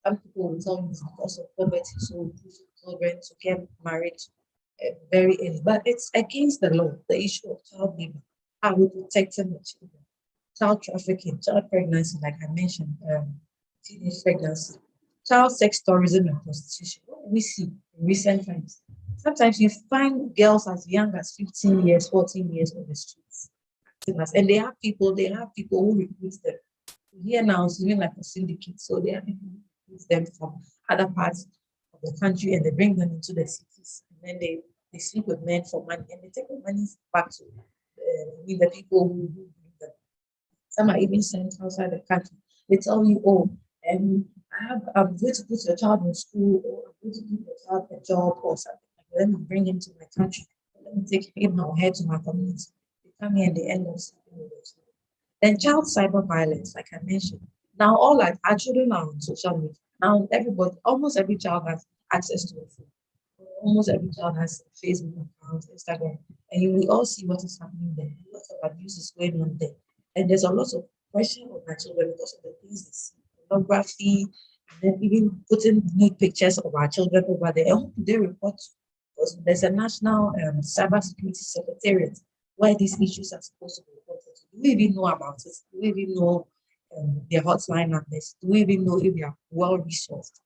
Some people will tell me it's because of poverty, so we push children to get married very early. But it's against the law, the issue of child labor. How are we protecting the children? Child trafficking, child pregnancy, like I mentioned, teenage pregnancy, child sex tourism and prostitution. What do we see in recent times? Sometimes you find girls as young as 15 years, 14 years on the streets. And they have people who recruit them. Here now it's even like a syndicate. So they have people who recruit them from other parts of the country and they bring them into the cities. And then they sleep with men for money and they take the money back to the people who bring them. Some are even sent outside the country. They tell you, oh, I'm going to put your child in school, or I'm going to give your child a job or something. Let me bring him to my country. Let me take him or her to my community. They come here and they end up sleeping with us. Then child cyber violence, like I mentioned. Now all our children are on social media. Now almost every child has access to a phone. Almost every child has a Facebook account, Instagram, and we all see what is happening there. A lot of abuse is going on there. And there's a lot of pressure on our children because of the things they see, pornography, and then even putting nude pictures of our children over there. And who do they report to? Because there's a national cybersecurity secretariat where these issues are supposed to be reported to. Do we even know about it? Do we even know their hotline numbers? Do we even know if they are well resourced?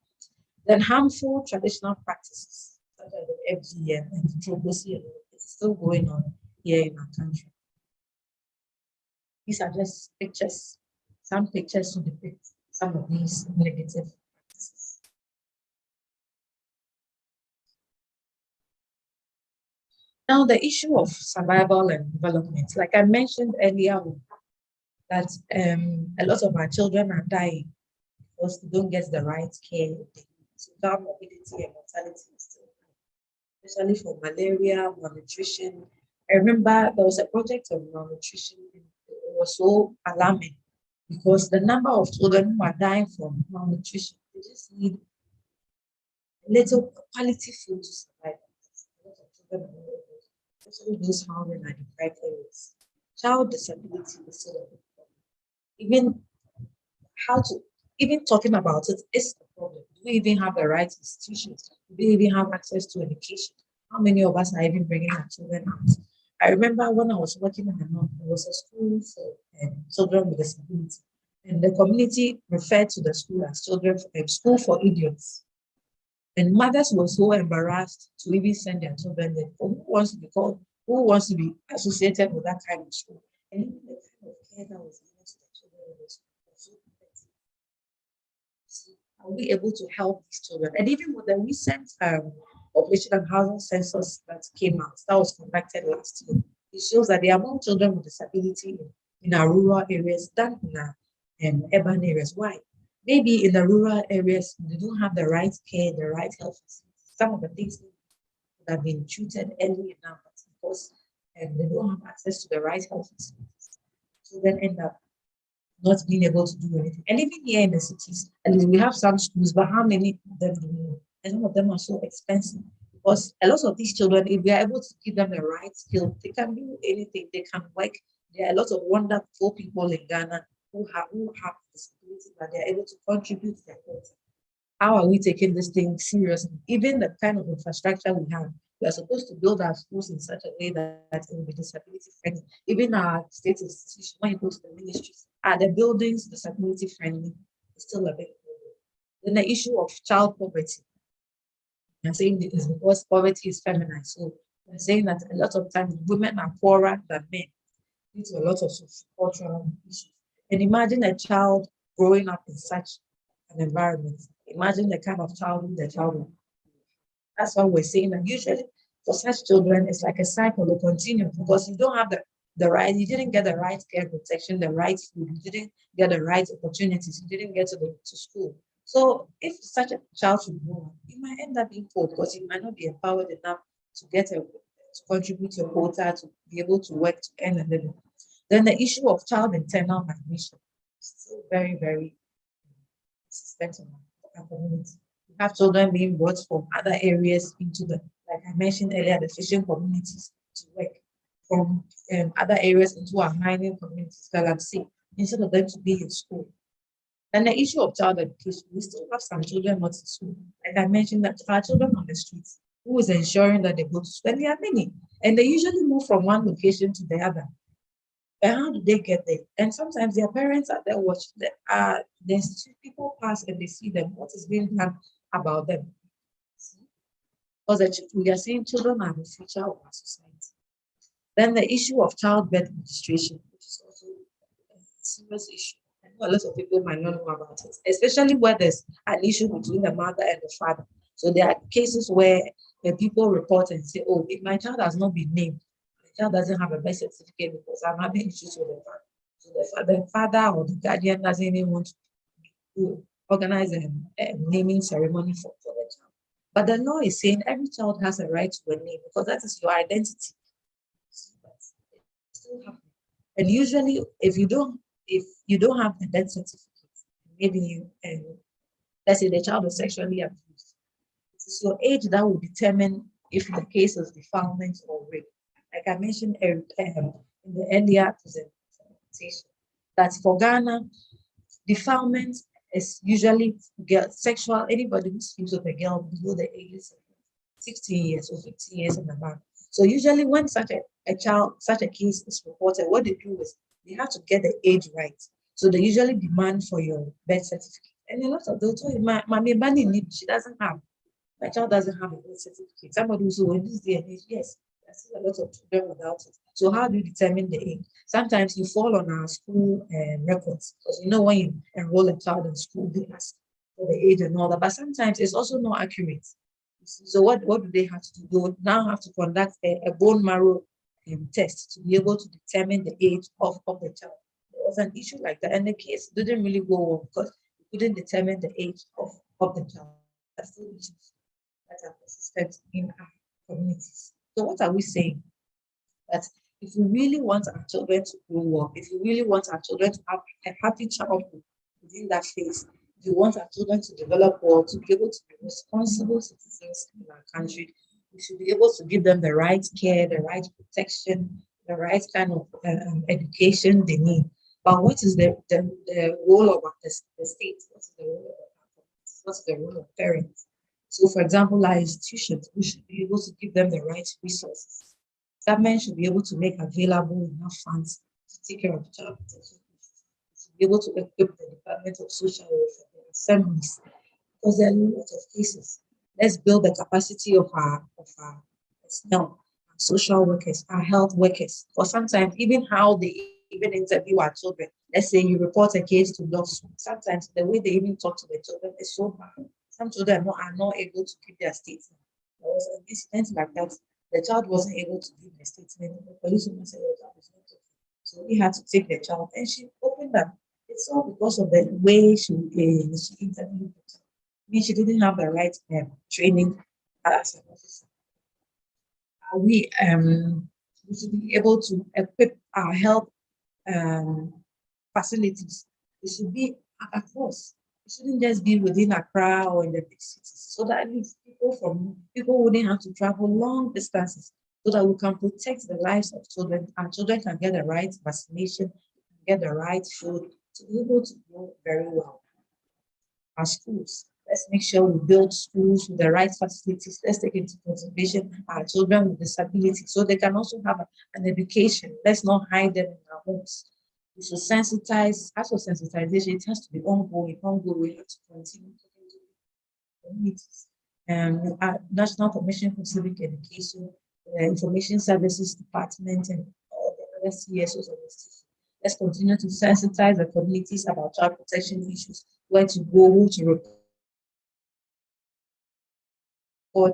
Then harmful traditional practices, such as the FGM and diplomacy, it's still going on here in our country. These are just pictures, some pictures to depict some of these negative practices. Now, the issue of survival and development, like I mentioned earlier, that a lot of our children are dying because they don't get the right care. So morbidity and mortality is still high, especially for malaria, malnutrition. I remember there was a project of malnutrition, and it was so alarming because the number of children who are dying from malnutrition, they just need little quality food to survive. A lot of children are not able, especially those found in deprived areas. Child disability is still a big problem. Even talking about it is a problem. Do we even have the right institutions? Do we even have access to education? How many of us are even bringing our children out? I remember when I was working in the north, there was a school for children with disability, and the community referred to the school as school for idiots. And mothers were so embarrassed to even send their children there. Who wants to be called? Who wants to be associated with that kind of school? And even the kind of care that was given to the children was so pathetic. Are we able to help these children? And even with the recent population and housing census that came out, that was conducted last year, it shows that there are more children with disability in our rural areas than in our urban areas. Why? Maybe in the rural areas, they don't have the right care, the right health. Some of the things that have been treated early enough, because they don't have access to the right health facilities. So then end up not being able to do anything. And even here in the cities, at least we have some schools, but how many of them do we know? And some of them are so expensive. Because a lot of these children, if we are able to give them the right skill, they can do anything, they can work. There are a lot of wonderful people in Ghana who have disabilities, but they are able to contribute to their culture. How are we taking this thing seriously? Even the kind of infrastructure we have, we are supposed to build our schools in such a way that it will be disability friendly. Even our state institutions, when you go to the ministries, are the buildings disability friendly? It's still a big problem. Then the issue of child poverty. I'm saying it is because poverty is feminized. So I'm saying that a lot of times women are poorer than men due to a lot of cultural issues. And imagine a child growing up in such an environment. Imagine the kind of childhood the child will. That's why we're saying that usually for such children, it's like a cycle will continue because you don't have the right, you didn't get the right care protection, the right food, you didn't get the right opportunities, you didn't get to school. So if such a child should grow up, you might end up being poor because you might not be empowered enough to contribute your quota, to be able to work to earn a living. Then the issue of child internal migration is still very, very persistent in our community. We have children being brought from other areas into like I mentioned earlier, the fishing communities to work, from other areas into our mining communities, Galaxy, instead of them to be in school. And the issue of child education, we still have some children not in school. Like I mentioned, that our children on the streets, who is ensuring that they go to school? And there are many, and they usually move from one location to the other. And how do they get there? And sometimes their parents are there watching them. There's people pass and they see them. What is being done about them? Because we are seeing children are the future of our society. Then the issue of childbirth registration, which is also a serious issue. I know a lot of people might not know about it, especially where there's an issue between the mother and the father. So there are cases where people report and say, oh, if my child has not been named, my child doesn't have a birth certificate because I'm having issues with the father. So the father or the guardian doesn't even want to organize a naming ceremony for the child. But the law is saying every child has a right to a name because that is your identity. And usually, if you don't have a death certificate, maybe let's say the child was sexually abused, it is your age that will determine if the case is defilement or rape. Like I mentioned in the earlier presentation, that for Ghana, defilement is usually sexual, anybody who sleeps with a girl below the age of 16 years or 15 years and above. So usually when such a case is reported, what they do is they have to get the age right. So they usually demand for your birth certificate. And a lot of those, my bunny, she doesn't have, my child doesn't have a birth certificate. Somebody who so in this day and age, yes, there's still a lot of children without it. So how do you determine the age? Sometimes you fall on our school records, because you know when you enroll a child in school, they ask for the age and all that. But sometimes it's also not accurate. So what do they have to do? They now have to conduct a bone marrow test to be able to determine the age of the child. There was an issue like that, and the case didn't really go well because we couldn't determine the age of the child. That's still issues that are persistent in our communities. So what are we saying? That if we really want our children to grow up, if we really want our children to have a happy childhood within that phase, if we want our children to develop well, to be able to be responsible citizens in our country, we should be able to give them the right care, the right protection, the right kind of education they need. But what is the role of the state? What's the role of the what's the role of parents? So, for example, our institutions, we should be able to give them the right resources. Government should be able to make available enough funds to take care of child protection issues. Should be able to equip the Department of Social Welfare, the assemblies, because there are a lot of cases. Let's build the capacity of our personnel, our social workers, our health workers. Or sometimes even how they even interview our children. Let's say you report a case to law school. Sometimes the way they even talk to the children is so bad. Some children are not able to keep their statement. There was an incident like that. The child wasn't able to give the statement. The policewoman said the child is not talking. So we had to take the child, and she opened up. It's all because of the way she interviewed the child. I mean, she didn't have the right training as an officer. We should be able to equip our health facilities. It should be across. It shouldn't just be within Accra or in the big cities, so that at least people wouldn't have to travel long distances, so that we can protect the lives of children. Our children can get the right vaccination, get the right food to be able to grow very well. Our schools, let's make sure we build schools with the right facilities. Let's take into consideration our children with disabilities, so they can also have an education. Let's not hide them in our homes. We should sensitize. As for sensitization, it has to be ongoing. We have to continue talking to communities. Our National Commission for Civic Education, the Information Services Department, and all the other CSOs of the state. Let's continue to sensitize the communities about child protection issues, where to go, who to report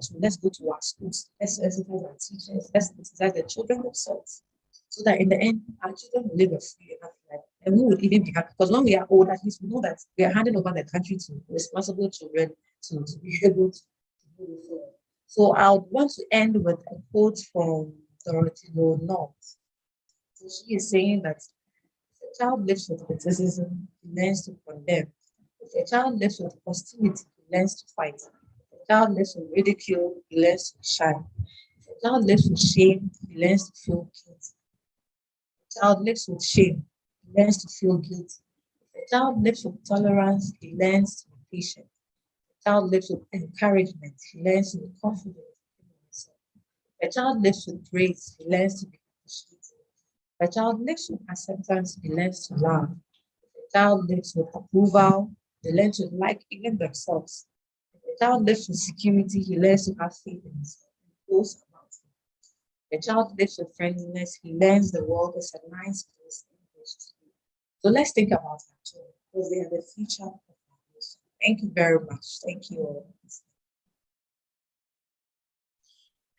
to. Let's go to our schools. Let's sensitize our teachers. Let's sensitize the children themselves, so that in the end, our children will live a free enough life, and we would even be happy. Because when we are old, at least we know that we are handing over the country to responsible children to be able to do it. So I would want to end with a quote from Dorothy North. So she is saying that if a child lives with criticism, he learns to condemn. If a child lives with hostility, he learns to fight. If a child lives with ridicule, he learns to shine. If a child lives with shame, he learns to feel guilty. If a child lives with shame, he learns to feel guilty. If a child lives with tolerance, he learns to be patient. If a child lives with encouragement, he learns to be confident in himself. If a child lives with grace, he learns to be appreciated. If a child lives with acceptance, he learns to love. If a child lives with approval, they learn to like even themselves. If a child lives with security, he learns to have faith in himself and those about him. If a child lives with friendliness, he learns the world is a nice place in which to be. So let's think about our children, because they are the future of our nation. Thank you very much. Thank you all.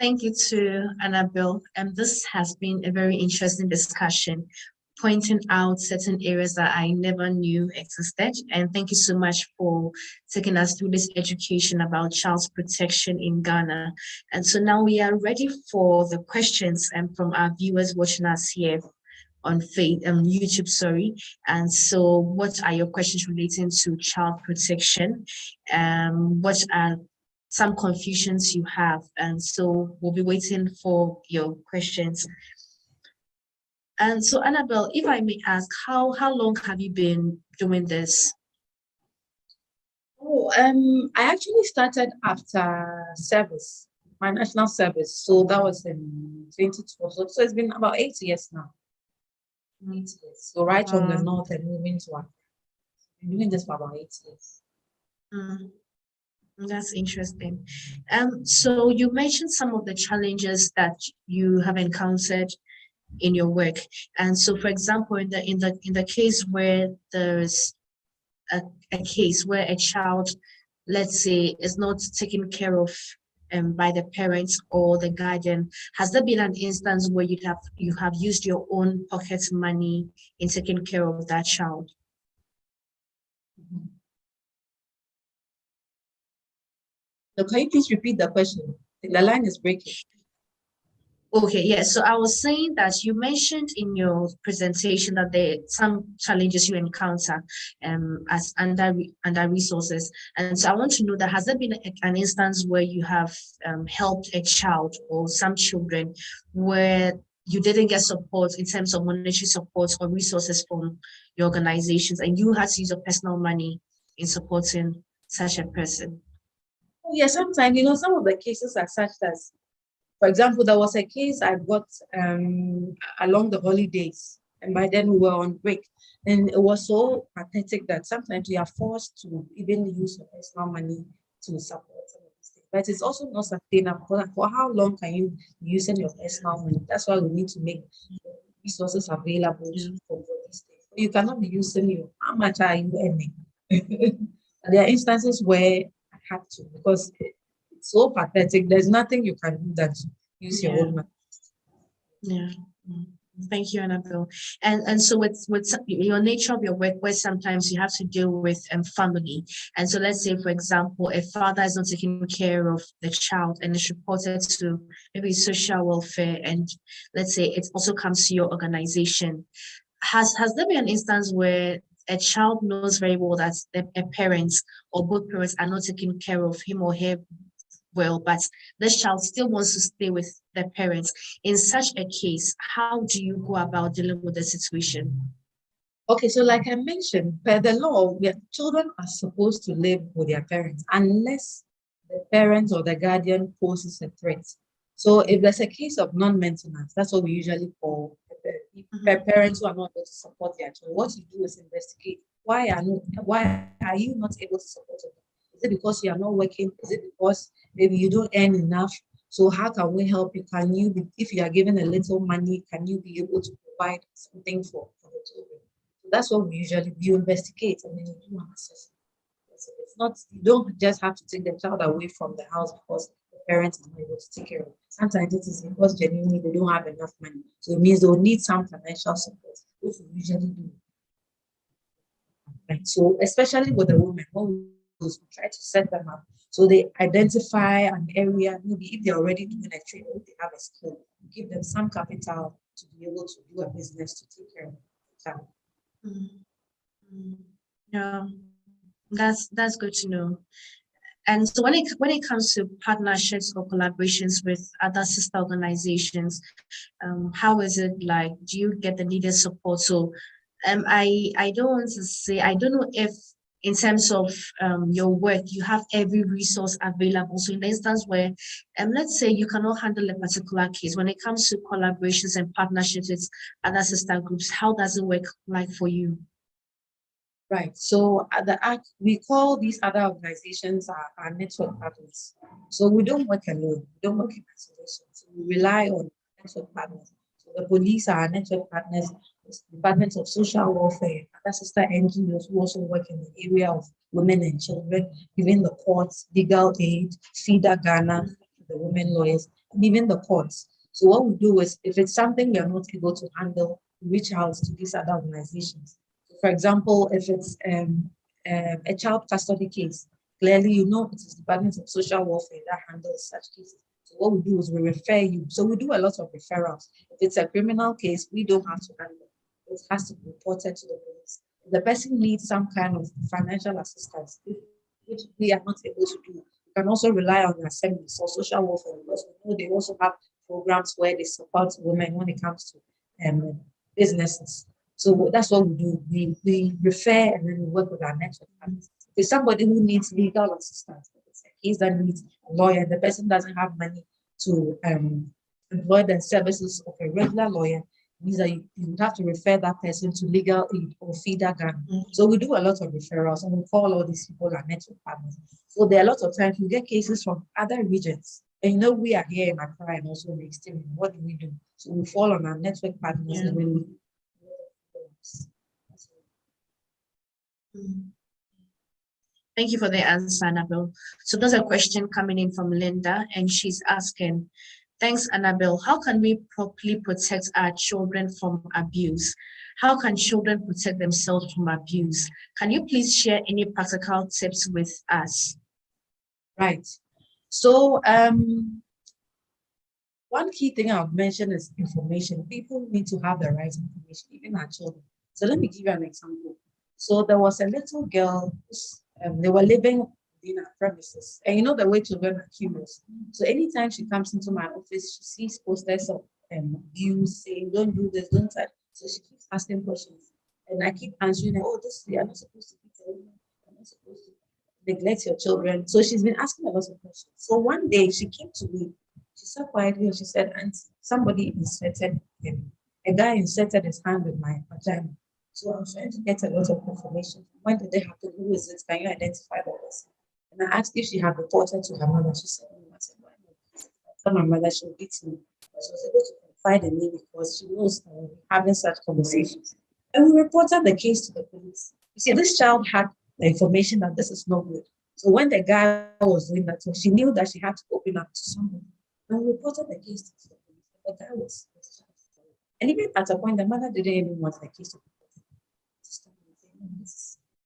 Thank you to Annabelle. This has been a very interesting discussion, pointing out certain areas that I never knew existed. And thank you so much for taking us through this education about child protection in Ghana. And so now we are ready for the questions from our viewers watching us here on YouTube, sorry. And so what are your questions relating to child protection? What are some confusions you have? And so we'll be waiting for your questions. And so Annabelle, if I may ask, how long have you been doing this? Oh, I actually started after service, my national service. So that was in 2012. So it's been about 8 years now. 8 years. So right from the north and moving to Accra. I've been doing this for about 8 years. That's interesting. So you mentioned some of the challenges that you have encountered in your work. And so, for example, in the case where there's a case where a child, let's say, is not taken care of by the parents or the guardian, has there been an instance where you have used your own pocket money in taking care of that child? So can you please repeat the question? The line is breaking. Okay, yes. So I was saying that you mentioned in your presentation that there are some challenges you encounter as under resources. And so I want to know that has there been an instance where you have helped a child or some children where you didn't get support in terms of monetary support or resources from your organizations, and you had to use your personal money in supporting such a person? Oh, yeah, sometimes, some of the cases are such as For example, there was a case I got along the holidays, and by then we were on break. And it was so pathetic that sometimes you are forced to even use your personal money to support some of these things. But it's also not sustainable. For how long can you be using your personal money? That's why we need to make resources available for these things. You cannot be using your, how much are you earning? There are instances where I have to, because it's so pathetic. There's nothing you can do that use your own money. Yeah. Thank you, Annabelle. And so with your nature of your work, where sometimes you have to deal with family. And so let's say, for example, a father is not taking care of the child and it's reported to maybe social welfare, and let's say it also comes to your organization. Has there been an instance where a child knows very well that a parent or both parents are not taking care of him or her well, but this child still wants to stay with the parents? In such a case, how do you go about dealing with the situation? Okay, so like I mentioned, per the law, children are supposed to live with their parents unless the parent or the guardian poses a threat. So if there's a case of non-maintenance, that's what we usually call parents who are not able to support their children. What you do is investigate why are you not able to support them? Is it because you are not working? Is it because maybe you don't earn enough? So how can we help you? Can you be, if you are given a little money, can you be able to provide something for the children? So that's what we usually do. You investigate and then you do an assessment. It's not, you don't just have to take the child away from the house because the parents are not able to take care of it. Sometimes it is because genuinely they don't have enough money. So it means they'll need some financial support, which we usually do. Right. So especially with the women, when we try to set them up, so they identify an area, maybe if they're already doing a trade, if they have a skill, give them some capital to be able to do a business to take care of the child. Yeah, that's good to know. And so when it comes to partnerships or collaborations with other sister organizations, how is it like? Do you get the needed support? So I don't want to say, I don't know if in terms of your work, you have every resource available. So in the instance where, let's say you cannot handle a particular case, when it comes to collaborations and partnerships with other sister groups, how does it work like for you? Right. So at the ACT, we call these other organizations our network partners. So we don't work alone. We don't work in isolation. So we rely on network partners. So the police are our network partners, departments of social welfare, other sister NGOs who also work in the area of women and children, even the courts, legal aid, FIDA Ghana, the women lawyers, and even the courts. So what we do is, if it's something we are not able to handle, we reach out to these other organizations. For example, if it's a child custody case, clearly you know it is the Department of Social Welfare that handles such cases. So what we do is we refer you. So we do a lot of referrals. If it's a criminal case, we don't have to handle it. It has to be reported to the police. If the person needs some kind of financial assistance, which we are not able to do, we can also rely on the assemblies or social welfare, because we know they also have programs where they support women when it comes to businesses. So that's what we do. We refer and then we work with our network. If somebody who needs legal assistance, it's a case that needs a lawyer, the person doesn't have money to employ the services of a regular lawyer, means that you would have to refer that person to legal aid or FIDA Ghana. So we do a lot of referrals and we call all these people our network partners. So there are lots of times we get cases from other regions. And you know, we are here in Accra and also in Extreme. What do we do? So we fall on our network partners and then we Thank you for the answer, Annabelle. So there's a question coming in from Linda, and she's asking, thanks, Annabelle. How can we properly protect our children from abuse? How can children protect themselves from abuse? Can you please share any practical tips with us? Right. So one key thing I've mentioned is information. People need to have the right information, even our children. So let me give you an example. So there was a little girl, they were living in our premises. And you know the way children are curious. So anytime she comes into my office, she sees posters of abuse, saying, don't do this, don't touch. So she keeps asking questions. And I keep answering her, oh, this, you are not supposed to be telling them. You're not supposed to neglect your children. So she's been asking a lot of questions. So one day she came to me. She sat quietly and she said, and somebody inserted him. A guy inserted his hand in my vagina. So I was trying to get a lot of information. When did they happen? Who is it? Can you identify the person? And I asked if she had reported to her mother. She said, no. I said, why not? I told my mother she would beat me. But she was able to confide in me because she knows that we're having such conversations. And we reported the case to the police. You see, this child had the information that this is not good. So when the guy was doing that, so she knew that she had to open up to somebody. And we reported the case to the police. The guy was. And even at a point, the mother didn't even want the case to be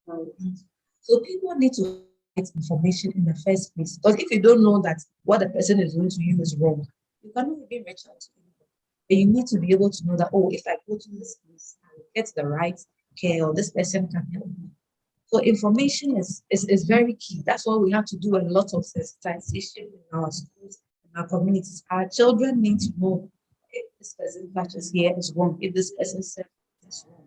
reported. So people need to get information in the first place. Because if you don't know that what the person is doing to you is wrong, you cannot even reach out to anybody. And you need to be able to know that, oh, if I go to this place, I will get the right care, or this person can help me. So information is very key. That's why we have to do a lot of sensitization in our schools, in our communities. Our children need to know if this person touches here is wrong, if this person says is wrong.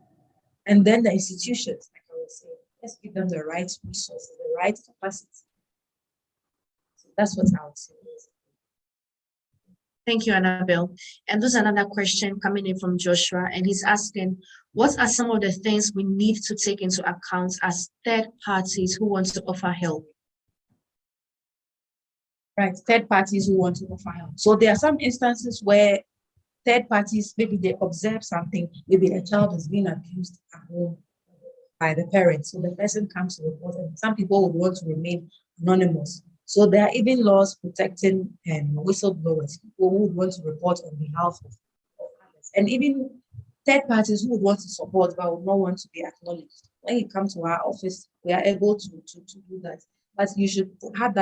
And then the institutions, like I was saying, let's give them the right resources, the right capacity. So that's what I would say. Thank you, Annabelle. And there's another question coming in from Joshua, and he's asking, what are some of the things we need to take into account as third parties who want to offer help? Right, third parties who want to offer help. So there are some instances where third parties, maybe they observe something, maybe a child is being abused at home by the parents. So the person comes to report, and some people would want to remain anonymous. So there are even laws protecting whistleblowers, people who would want to report on behalf of others, and even third parties who would want to support but would not want to be acknowledged. When you come to our office, we are able to do that. But you should have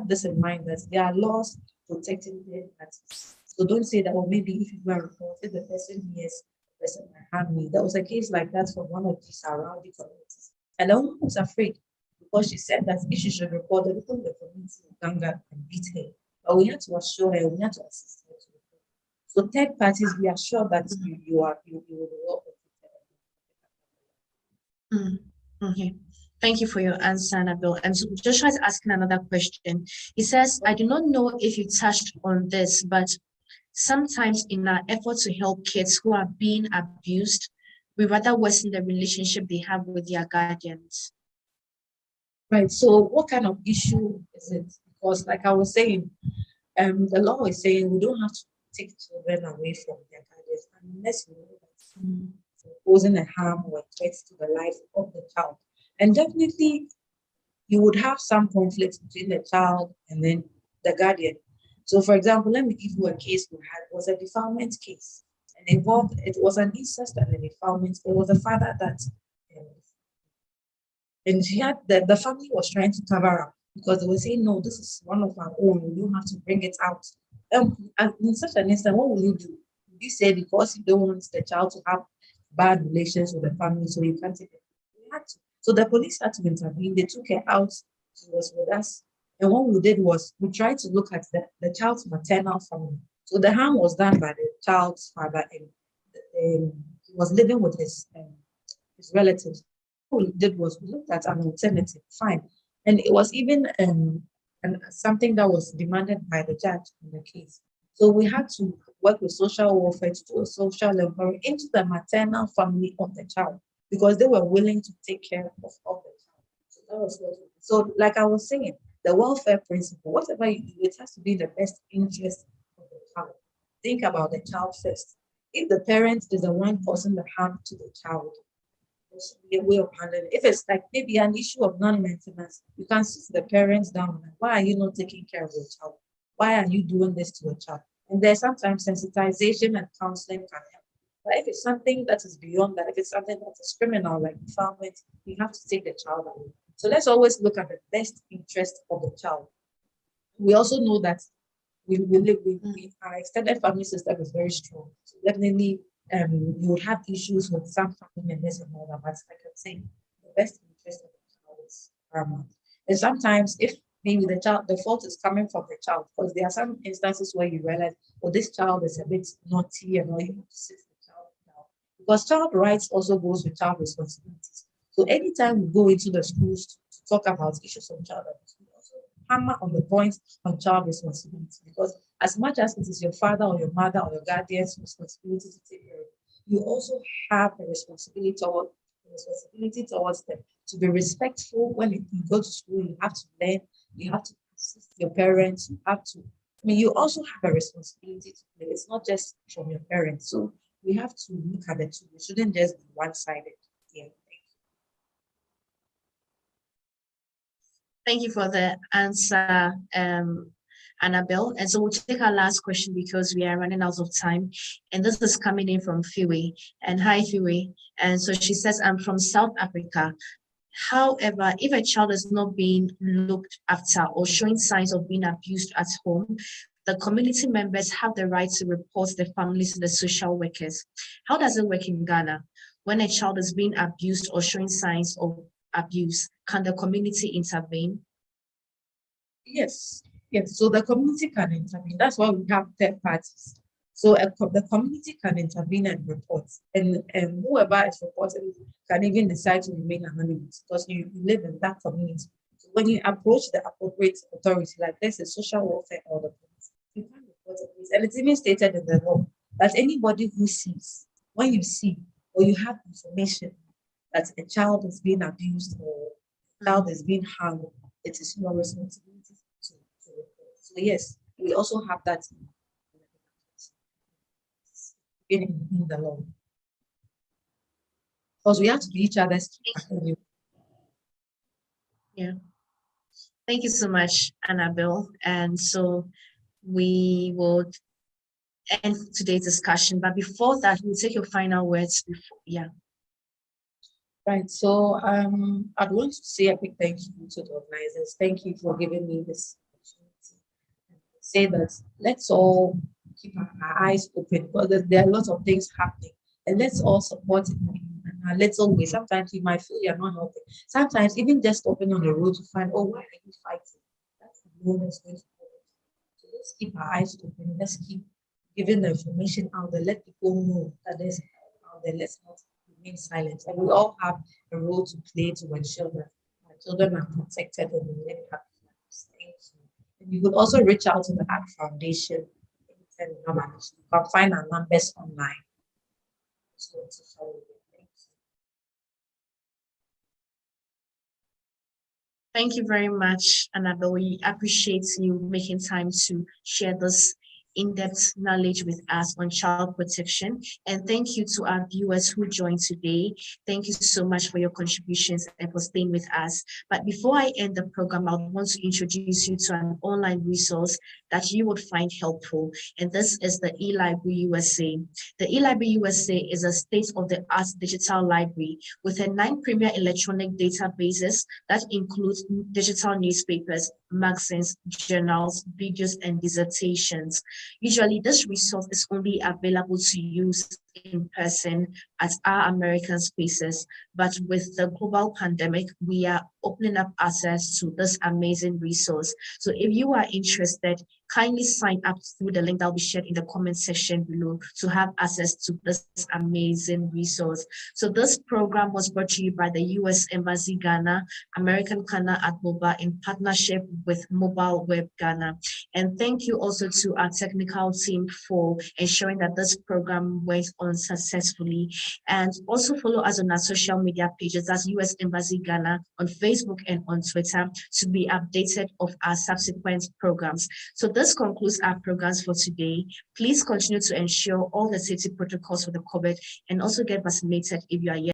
this in mind that there are laws protecting third parties. So don't say that, well, maybe if you go and report, if the person hears, the person might harm me. There was a case like that from one of these surrounding communities. And the woman was afraid because she said that if she should report, the people in the community would gang up and beat her. But we had to assure her, we had to assist her to report. So third parties, we are sure that you will be well protected. Okay. Thank you for your answer, Annabelle. And so Joshua is asking another question. He says, I do not know if you touched on this, but sometimes in our effort to help kids who are being abused, we rather worsen the relationship they have with their guardians. Right. So what kind of issue is it? Because like I was saying, the law is saying we don't have to take children away from their guardians unless we know that posing a harm or a threat to the life of the child. And definitely you would have some conflict between the child and then the guardian. So for example, let me give you a case we had. It was a defilement case. And it was an incest and a defilement. It was a father that and she had the family was trying to cover up because they were saying, no, this is one of our own. We don't have to bring it out. And in such an instant, what will you do? You say because you don't want the child to have bad relations with the family, so you can't take it. We had to. So the police had to intervene. They took her out. She was with us. And what we did was we tried to look at the child's maternal family. So the harm was done by the child's father, and he was living with his relatives. What we did was we looked at an alternative, fine. And it was even something that was demanded by the judge in the case. So we had to work with social welfare to do a social inquiry into the maternal family of the child because they were willing to take care of the child. So that was what. So like I was saying, the welfare principle, whatever you do, it has to be the best interest of the child. Think about the child first. If the parent is the one causing the harm to the child, there should be a way of handling it. If it's like maybe an issue of non-maintenance, you can sit the parents down and why are you not taking care of your child? Why are you doing this to a child? And there's sometimes sensitization and counseling can help. But if it's something that is beyond that, if it's something that is criminal, like defilement, you have to take the child away. So let's always look at the best interest of the child. We also know that our extended family system is very strong. So definitely, you would have issues with some family members and all that. But like I'm saying, the best interest of the child is paramount. And sometimes, if maybe the fault is coming from the child, because there are some instances where you realize, oh, this child is a bit naughty and all, you have to sit the child down. Because child rights also goes with child responsibilities. So anytime we go into the schools to talk about issues of child abuse, we also hammer on the point on child responsibility, because as much as it is your father or your mother or your guardian's responsibility to take care of, you also have a responsibility towards them, to be respectful. When you go to school, you have to learn, you have to assist your parents, you have to, you also have a responsibility to play. It's not just from your parents. So we have to look at the two. We shouldn't just be one-sided. Yeah. Thank you for the answer, Annabelle. And so we'll take our last question because we are running out of time. And this is coming in from Fiwe. And hi, Fiwe. And so she says, I'm from South Africa. However, if a child is not being looked after or showing signs of being abused at home, the community members have the right to report the families to the social workers. How does it work in Ghana? When a child is being abused or showing signs of abuse, can the community intervene? Yes. So the community can intervene. That's why we have third parties. So the community can intervene and report, and whoever is reporting can even decide to remain anonymous because you live in that community. So when you approach the appropriate authority, like there's a social welfare or the police, you can report it. And it's even stated in the law that anybody who sees, when you see or you have information that a child is being abused or a child is being harmed, it is your responsibility to report. So yes, we also have that in the law. Because we have to be each other's keeper. Yeah. Thank you so much, Annabelle. And so we will end today's discussion. But before that, we'll take your final words before. Yeah. Right. So I'd want to say a big thank you to the organizers. Thank you for giving me this opportunity. Say that let's all keep our eyes open because there are lots of things happening, and let's all support it. And let's always, sometimes you might feel you're not helping. Sometimes even just stopping on the road to find, oh, why are you fighting? That's the moment that's going to happen. So let's keep our eyes open. Let's keep giving the information out there. Let people know that there's out there. Let's not remain silent. And we all have a role to play to ensure that our children are protected and we live happy lives. Thank you. And you could also reach out to the ACT Foundation. You can find our numbers online. So thank you very much, Annabelle. We appreciate you making time to share this in-depth knowledge with us on child protection. And thank you to our viewers who joined today. Thank you so much for your contributions and for staying with us. But before I end the program, I want to introduce you to an online resource that you would find helpful. And this is the eLibrary USA. The eLibrary USA is a state-of-the-art digital library with 9 premier electronic databases that include digital newspapers, magazines, journals, videos, and dissertations. Usually, this resource is only available to use in person at our American spaces, but with the global pandemic, we are opening up access to this amazing resource. So if you are interested, kindly sign up through the link that will be shared in the comment section below to have access to this amazing resource. So this program was brought to you by the U.S. Embassy Ghana, American Ghana at Boba in partnership with Mobile Web Ghana. And thank you also to our technical team for ensuring that this program went on successfully. And also follow us on our social media pages, that's U.S. Embassy Ghana on Facebook and on Twitter, to be updated of our subsequent programs. So this concludes our programs for today. Please continue to ensure all the safety protocols for the COVID and also get vaccinated if you are yet